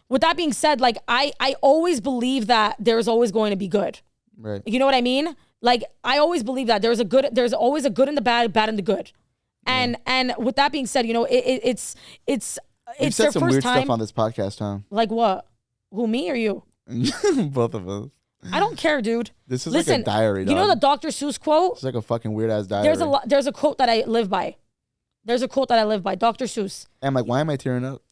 with that being said, like I always believe that there's always going to be good. Right. You know what I mean? Like, I always believe that there's always a good in the bad in the good. And with that being said, you know, it's You've said their some first weird time. stuff on this podcast, huh? Like what? Who, me or you? Both of us. I don't care, dude. This is like a diary, dog. You know the Dr. Seuss quote? It's like a fucking weird ass diary. There's a quote that I live by. Dr. Seuss. I'm like, why am I tearing up?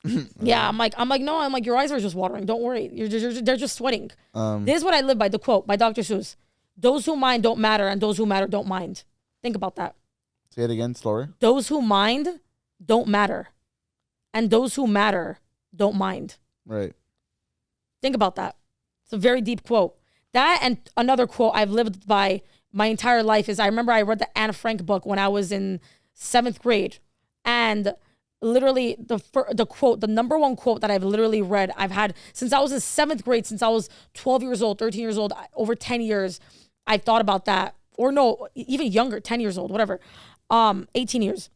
Yeah, I'm like, no, your eyes are just watering. Don't worry. They're just sweating. This is what I live by, the quote by Dr. Seuss. Those who mind don't matter, and those who matter don't mind. Think about that. Say it again, slower. Those who mind don't matter, and those who matter don't mind. Right. Think about that. It's a very deep quote. That and another quote I've lived by my entire life is, I remember I read the Anne Frank book when I was in 7th grade, and literally the number one quote that I've literally read, I've had since I was in 7th grade, since I was 12 years old, 13 years old, over 10 years, I've thought about that. Or no, even younger, 10 years old, whatever. 18 years,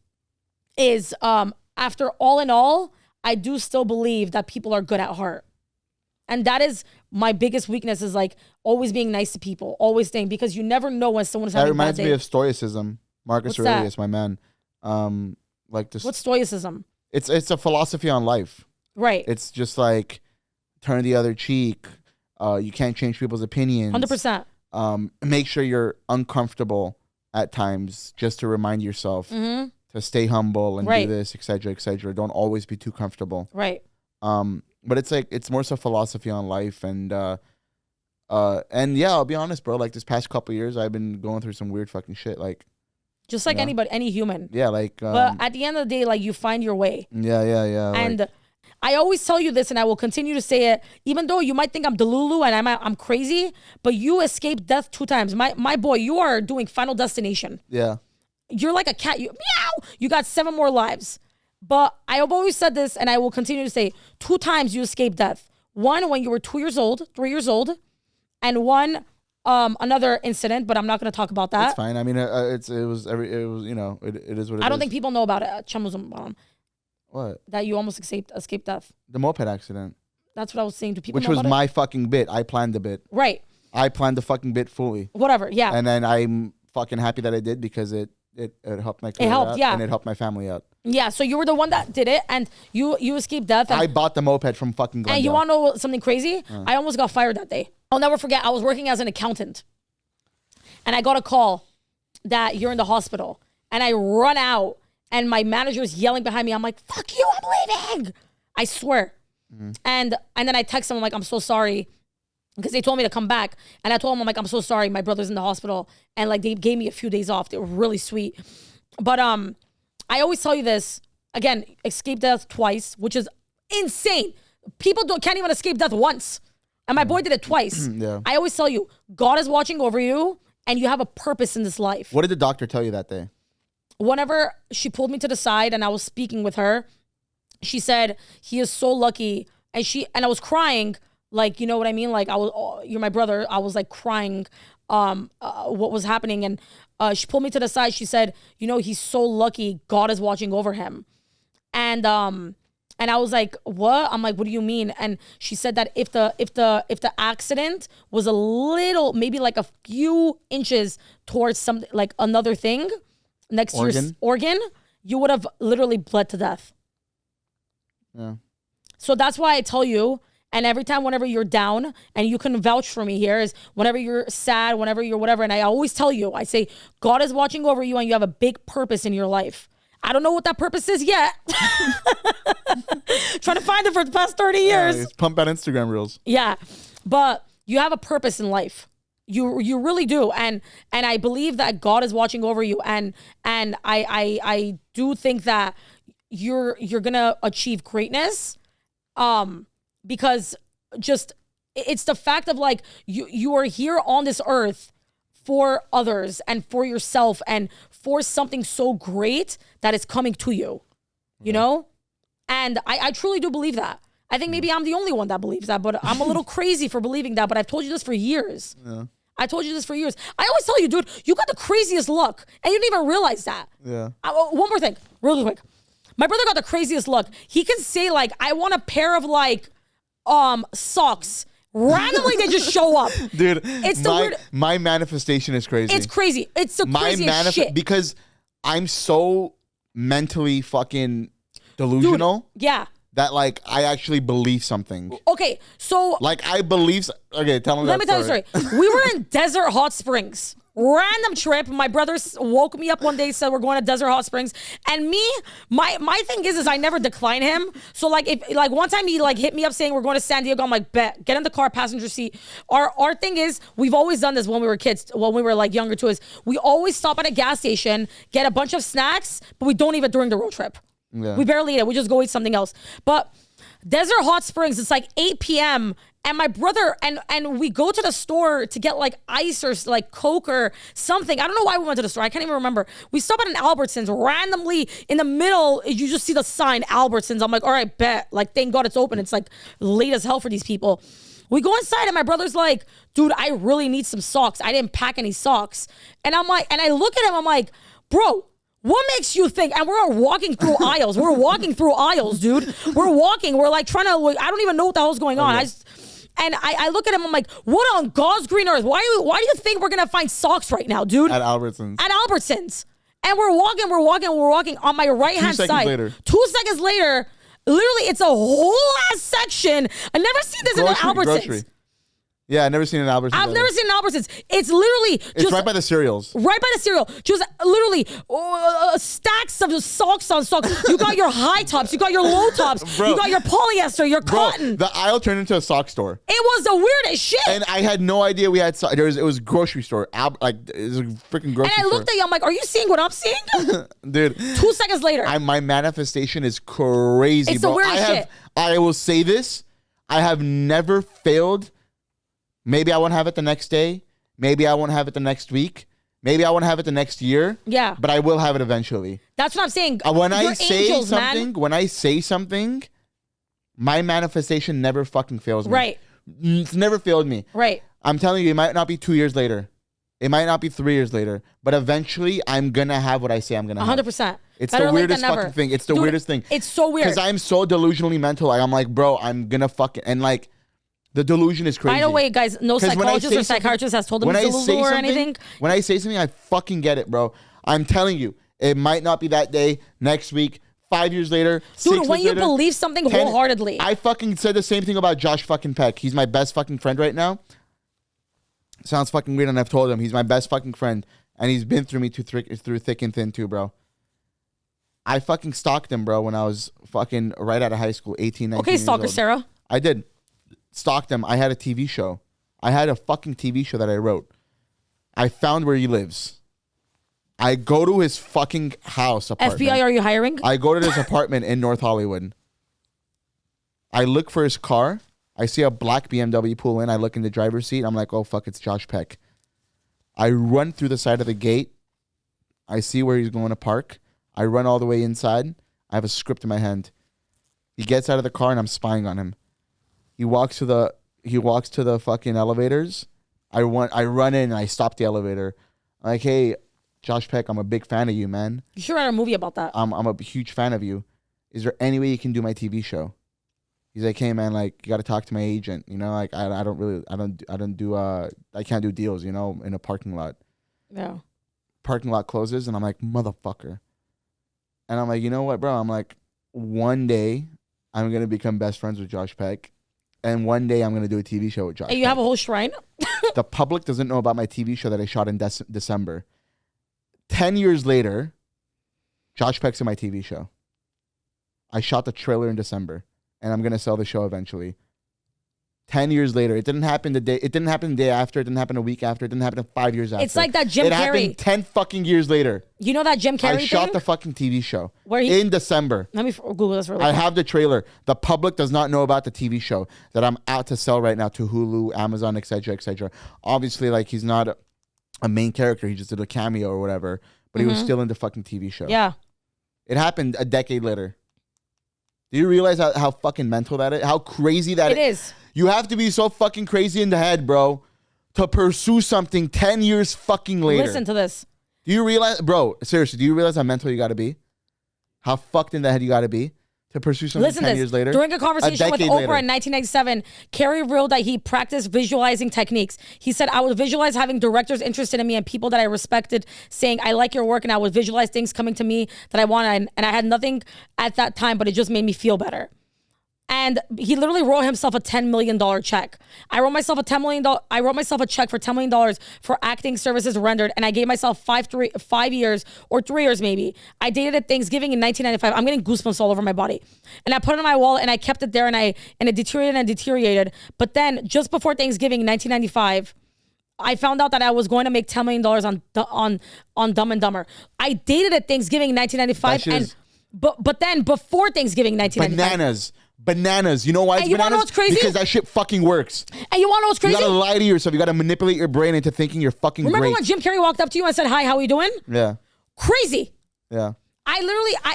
is after all in all, I do still believe that people are good at heart. And that is my biggest weakness, is like always being nice to people, always staying, because you never know when someone's having a bad day. That reminds me of stoicism. Marcus Aurelius, my man. Like this. What's stoicism? It's a philosophy on life. Right. It's just like turn the other cheek. You can't change people's opinions. 100%. Make sure you're uncomfortable at times, just to remind yourself to stay humble and do this, etc., etc. Don't always be too comfortable. Right. But it's like, it's more so philosophy on life, and yeah, I'll be honest, bro. Like this past couple of years, I've been going through some weird fucking shit. Like, just like anybody, any human. Yeah, like. But at the end of the day, like, you find your way. Yeah. And like, I always tell you this, and I will continue to say it, even though you might think I'm delulu and I'm crazy, but you escaped death 2 times. My boy, you are doing Final Destination. Yeah. You're like a cat. You meow. You got 7 more lives. But I have always said this, and I will continue to say, 2 times you escaped death. One when you were 2 years old, 3 years old, and one another incident, but I'm not going to talk about that. That's fine. I mean, it was you know, it is what it is. I don't think people know about it. What? That you almost escaped death. The moped accident. That's what I was saying. Do people Which know was about my it? fucking bit. I planned the bit. Right. I planned the fucking bit fully. Whatever, yeah. And then I'm fucking happy that I did, because it helped my career out, yeah. and it helped my family out. Yeah, so you were the one that did it, and you escaped death. And I bought the moped from fucking Glendale. And you want to know something crazy? I almost got fired that day. I'll never forget. I was working as an accountant, and I got a call that you're in the hospital, and I run out, and my manager's yelling behind me. I'm like, fuck you, I'm leaving. I swear. And then I text him, I'm like, I'm so sorry, because they told me to come back. And I told him, I'm like, I'm so sorry, my brother's in the hospital. And like, they gave me a few days off. They were really sweet. But I always tell you this, again, escape death twice, which is insane. People can't even escape death once. And my boy did it twice. Yeah. I always tell you, God is watching over you, and you have a purpose in this life. What did the doctor tell you that day? Whenever she pulled me to the side and I was speaking with her, she said, he is so lucky. And I was crying Like, you know what I mean? Like, you're my brother. I was like crying, what was happening. And she pulled me to the side. She said, you know, he's so lucky. God is watching over him. And I was like, what? I'm like, what do you mean? And she said that if the accident was a little, maybe like a few inches towards something, like another thing next to your organ, you would have literally bled to death. Yeah. So that's why I tell you, and every time, whenever you're down, and you can vouch for me here, is whenever you're sad, whenever you're whatever, and I always tell you, I say, God is watching over you and you have a big purpose in your life. I don't know what that purpose is yet. Trying to find it for the past 30 years. Just pump out Instagram reels. Yeah. But you have a purpose in life. You really do. And I believe that God is watching over you. And I do think that you're gonna achieve greatness. Because just it's the fact of like you are here on this earth for others and for yourself and for something so great that is coming to you, you know? And I truly do believe that. I think maybe I'm the only one that believes that, but I'm a little crazy for believing that, but I've told you this for years. Yeah. I told you this for years. I always tell you, dude, you got the craziest luck and you didn't even realize that. Yeah. One more thing, really quick. My brother got the craziest luck. He can say like, I want a pair of like, socks. Randomly, they just show up. Dude, it's the weird. My manifestation is crazy. It's crazy. It's the craziest shit. Because I'm so mentally fucking delusional. Dude, yeah. That like I actually believe something. Okay, so like I believe. Okay, tell me. Let me tell you a story. We were in Desert Hot Springs. Random trip. My brother woke me up one day, said we're going to Desert Hot Springs, and me, my thing is I never decline him. So like if like one time he like hit me up saying we're going to San Diego, I'm like, bet, get in the car, passenger seat. Our thing is we've always done this when we were kids, when we were like younger too, is we always stop at a gas station, get a bunch of snacks, but we don't eat it during the road trip. Yeah. We barely eat it. We just go eat something else. But Desert Hot Springs, it's like 8 p.m. And my brother, and we go to the store to get like ice or like Coke or something. I don't know why we went to the store. I can't even remember. We stop at an Albertsons. Randomly in the middle, you just see the sign Albertsons. I'm like, all right, bet. Like, thank God it's open. It's like late as hell for these people. We go inside and my brother's like, dude, I really need some socks. I didn't pack any socks. And I'm like, and I look at him, I'm like, bro, what makes you think? And we're walking through aisles. We're walking through aisles, dude. We're walking. We're like trying to, I don't even know what the hell's going on. I look at him, I'm like, what on God's green earth? Why do you think we're gonna find socks right now, dude? At Albertsons. At Albertsons. And we're walking on my right-hand side. 2 seconds later, literally, it's a whole ass section. I've never seen this in an Albertsons. Grocery. Yeah, I've never seen an Albertsons. I've never seen an Albertsons. It's literally just... It's right by the cereals. Right by the cereal. Just literally stacks of socks on socks. You got your high tops. You got your low tops. Bro, you got your polyester, your cotton. The aisle turned into a sock store. It was the weirdest shit. And I had no idea we had... It was a grocery store. It was a freaking grocery store. And I looked at you. I'm like, are you seeing what I'm seeing? Dude. 2 seconds later. My manifestation is crazy, it's bro. The weirdest shit. I will say this. I have never failed... Maybe I won't have it the next day. Maybe I won't have it the next week. Maybe I won't have it the next year. Yeah. But I will have it eventually. That's what I'm saying. When I say something, my manifestation never fucking fails me. Right. It's never failed me. Right. I'm telling you, it might not be 2 years later. It might not be 3 years later. But eventually, I'm going to have what I say I'm going to have. 100%. It's the weirdest fucking thing. It's the weirdest thing. It's so weird. Because I'm so delusionally mental. Like, I'm like, bro, I'm going to fucking... And like... The delusion is crazy. By the way, guys, no psychologist or psychiatrist has told him he's delusional or anything. When I say something, I fucking get it, bro. I'm telling you, it might not be that day, next week, 5 years later, dude, when you believe something wholeheartedly. I fucking said the same thing about Josh fucking Peck. He's my best fucking friend right now. Sounds fucking weird, and I've told him he's my best fucking friend, and he's been through me through thick and thin too, bro. I fucking stalked him, bro, when I was fucking right out of high school, 18, 19 years stalker old. Sarah. I did. Stalked him. I had a TV show. I had a fucking TV show that I wrote. I found where he lives. I go to his fucking house apartment. FBI, are you hiring? I go to his apartment in North Hollywood. I look for his car. I see a black BMW pull in. I look in the driver's seat. I'm like, oh, fuck, it's Josh Peck. I run through the side of the gate. I see where he's going to park. I run all the way inside. I have a script in my hand. He gets out of the car and I'm spying on him. He walks to he walks to the fucking elevators. I run in and I stop the elevator. I'm like, hey, Josh Peck, I'm a big fan of you, man. You should write a movie about that. I'm a huge fan of you. Is there any way you can do my TV show? He's like, hey man, like you got to talk to my agent. You know, like I can't do deals. You know, in a parking lot. Yeah. Parking lot closes, and I'm like, motherfucker. And I'm like, you know what, bro? I'm like, one day I'm gonna become best friends with Josh Peck, and one day I'm gonna do a TV show with Josh. And you have a whole shrine. The public doesn't know about my TV show that I shot in December. 10 years later, Josh Peck's in my TV show. I shot the trailer in December, and I'm gonna sell the show eventually. 10 years later, it didn't happen the day after, it didn't happen a week after, it didn't happen 5 years after. It's like that Jim Carrey. It happened 10 fucking years later. You know that Jim Carrey I shot the fucking TV show in December. Let me Google this really quick. quick. I have the trailer. The public does not know about the TV show that I'm out to sell right now to Hulu, Amazon, etc., etc. Obviously, like he's not a main character. He just did a cameo or whatever, but he was still in the fucking TV show. Yeah. It happened a decade later. Do you realize how fucking mental that is? How crazy that it is. You have to be so fucking crazy in the head, bro, to pursue something 10 years fucking later. Listen to this. Do you realize, bro, seriously, do you realize how mental you got to be? How fucked in the head you got to be to pursue something 10 years later? During a conversation with Oprah in 1997, Carrey revealed that he practiced visualizing techniques. He said, I would visualize having directors interested in me and people that I respected saying, I like your work, and I would visualize things coming to me that I want, and I had nothing at that time, but it just made me feel better. And he literally wrote himself a $10 million check. I wrote myself a check for $10 million for acting services rendered, and I gave myself 5 years or 3 years maybe. I dated at Thanksgiving in 1995. I'm getting goosebumps all over my body. And I put it on my wall, and I kept it there, and it deteriorated. But then just before Thanksgiving in 1995, I found out that I was going to make $10 million on Dumb and Dumber. I dated at Thanksgiving in 1995, but then before Thanksgiving 1995. Bananas. You know why it's bananas? You want to know what's crazy? Because that shit fucking works. And you want to know what's crazy? You got to lie to yourself. You got to manipulate your brain into thinking you're fucking Remember great. when Jim Carrey walked up to you and said, hi, how are you doing? Yeah. Crazy. Yeah.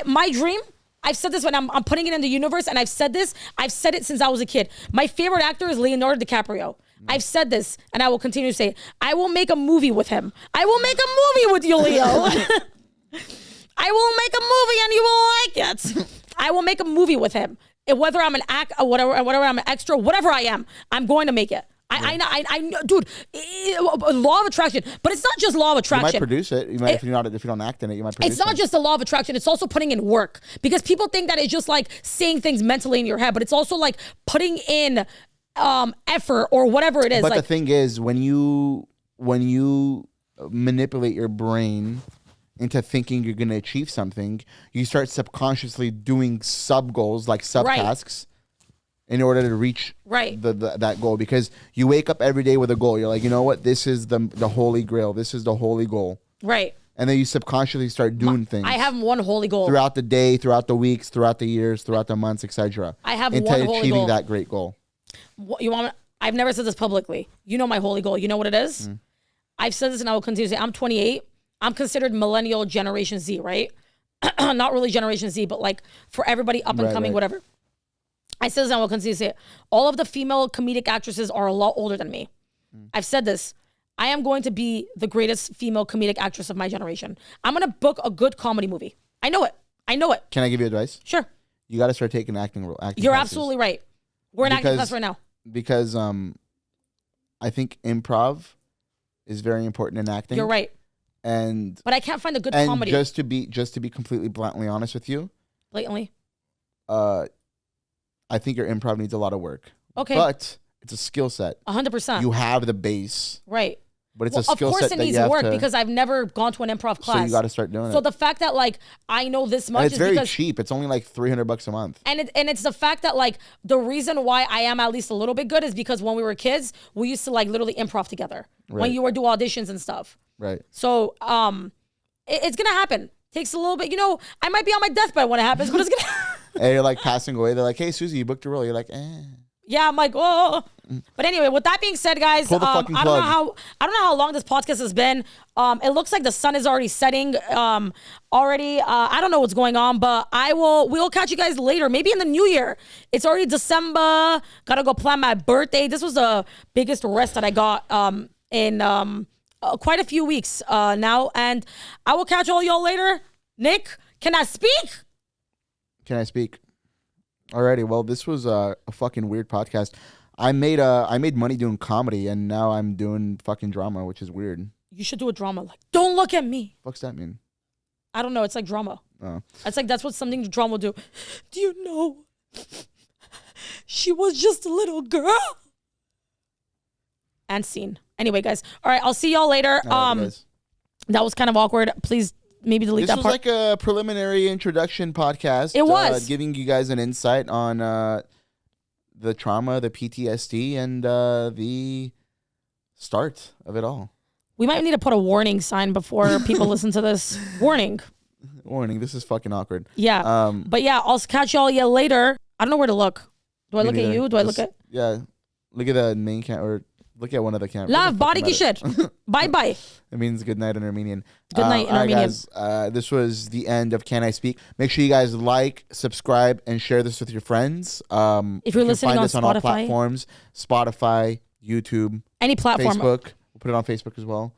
My dream, I've said this when I'm putting it in the universe, and I've said it since I was a kid. My favorite actor is Leonardo DiCaprio. I've said this, and I will continue to say it. I will make a movie with him. I will make a movie with you, Leo. I will make a movie, and you will like it. I will make a movie with him. Whether I'm an act, or whatever I'm an extra, whatever I am, I'm going to make it. I dude, law of attraction. But it's not just law of attraction. You might produce it. You might, if you don't act in it, you might produce it. It's not just the law of attraction. It's also putting in work. Because people think that it's just like saying things mentally in your head, but it's also like putting in effort or whatever it is. But the thing is, when you manipulate your brain into thinking you're going to achieve something, you start subconsciously doing sub goals, like subtasks, in order to reach that goal. Because you wake up every day with a goal. You're like, you know what? This is the holy grail. This is the holy goal. Right. And then you subconsciously start doing things. I have one holy goal. Throughout the day, throughout the weeks, throughout the years, throughout the months, etc. I have one holy goal. Into achieving that great goal. I've never said this publicly. You know my holy goal. You know what it is? I've said this, and I will continue to say, I'm 28. I'm considered millennial Generation Z, right? Not really Generation Z, but like for everybody up and coming, whatever. I said this, and I will continue to say it. All of the female comedic actresses are a lot older than me. I've said this. I am going to be the greatest female comedic actress of my generation. I'm going to book a good comedy movie. I know it. Can I give you advice? Sure. You got to start taking acting You're classes. absolutely right. We're in acting class right now. Because I think improv is very important in acting. You're right. But I can't find a good comedy. Just to be completely blatantly honest with you. Blatantly. I think your improv needs a lot of work. Okay. But it's a skill set. 100%. You have the base. Right. But it's a skill set that you have to... Of course it needs work because I've never gone to an improv class. So you got to start doing it. So the fact that like I know this much is very cheap. It's only like $300 a month. And it's the fact that like the reason why I am at least a little bit good is because when we were kids, we used to like literally improv together. Right. When you were doing auditions and stuff. Right. So it's gonna happen. Takes a little bit. You know, I might be on my deathbed when it happens, but it's gonna. Hey, you're like passing away. They're like, "Hey, Suzy, you booked a role." You're like, "eh." Yeah, I'm like, oh. But anyway, with that being said, guys, I don't know how long this podcast has been. It looks like the sun is already setting. Already, I don't know what's going on, but we'll catch you guys later. Maybe in the new year. It's already December. Gotta go plan my birthday. This was the biggest rest that I got in quite a few weeks now, and I will catch all y'all later. Nick, can I speak? Can I speak? Alrighty, well, this was a fucking weird podcast. I made money doing comedy, and now I'm doing fucking drama, which is weird. You should do a drama. Like, don't look at me. What's that mean? I don't know. It's like drama. Oh. It's like that's what something drama will do. Do you know? She was just a little girl. And scene. Anyway, guys. All right, I'll see y'all later. That was kind of awkward. Please. Maybe delete that part. This was like a preliminary introduction podcast. It was. Giving you guys an insight on the trauma, the PTSD, and the start of it all. We might need to put a warning sign before people listen to this. Warning. Warning, this is fucking awkward. Yeah. But yeah, I'll catch y'all later. I don't know where to look. Do I look at you? Do I look at... Yeah. Look at the main or look at one of the cameras. Love, body ki shit. Bye-bye. It means good night in Armenian. Good night in Armenian. Guys, this was the end of Can I Speak? Make sure you guys like, subscribe, and share this with your friends. If you're listening on Spotify. On all platforms. Spotify, YouTube. Any platform. Facebook. We'll put it on Facebook as well.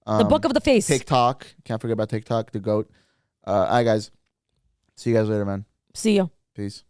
The Book of the Face. TikTok. Can't forget about TikTok, the GOAT. All right, guys. See you guys later, man. See you. Peace.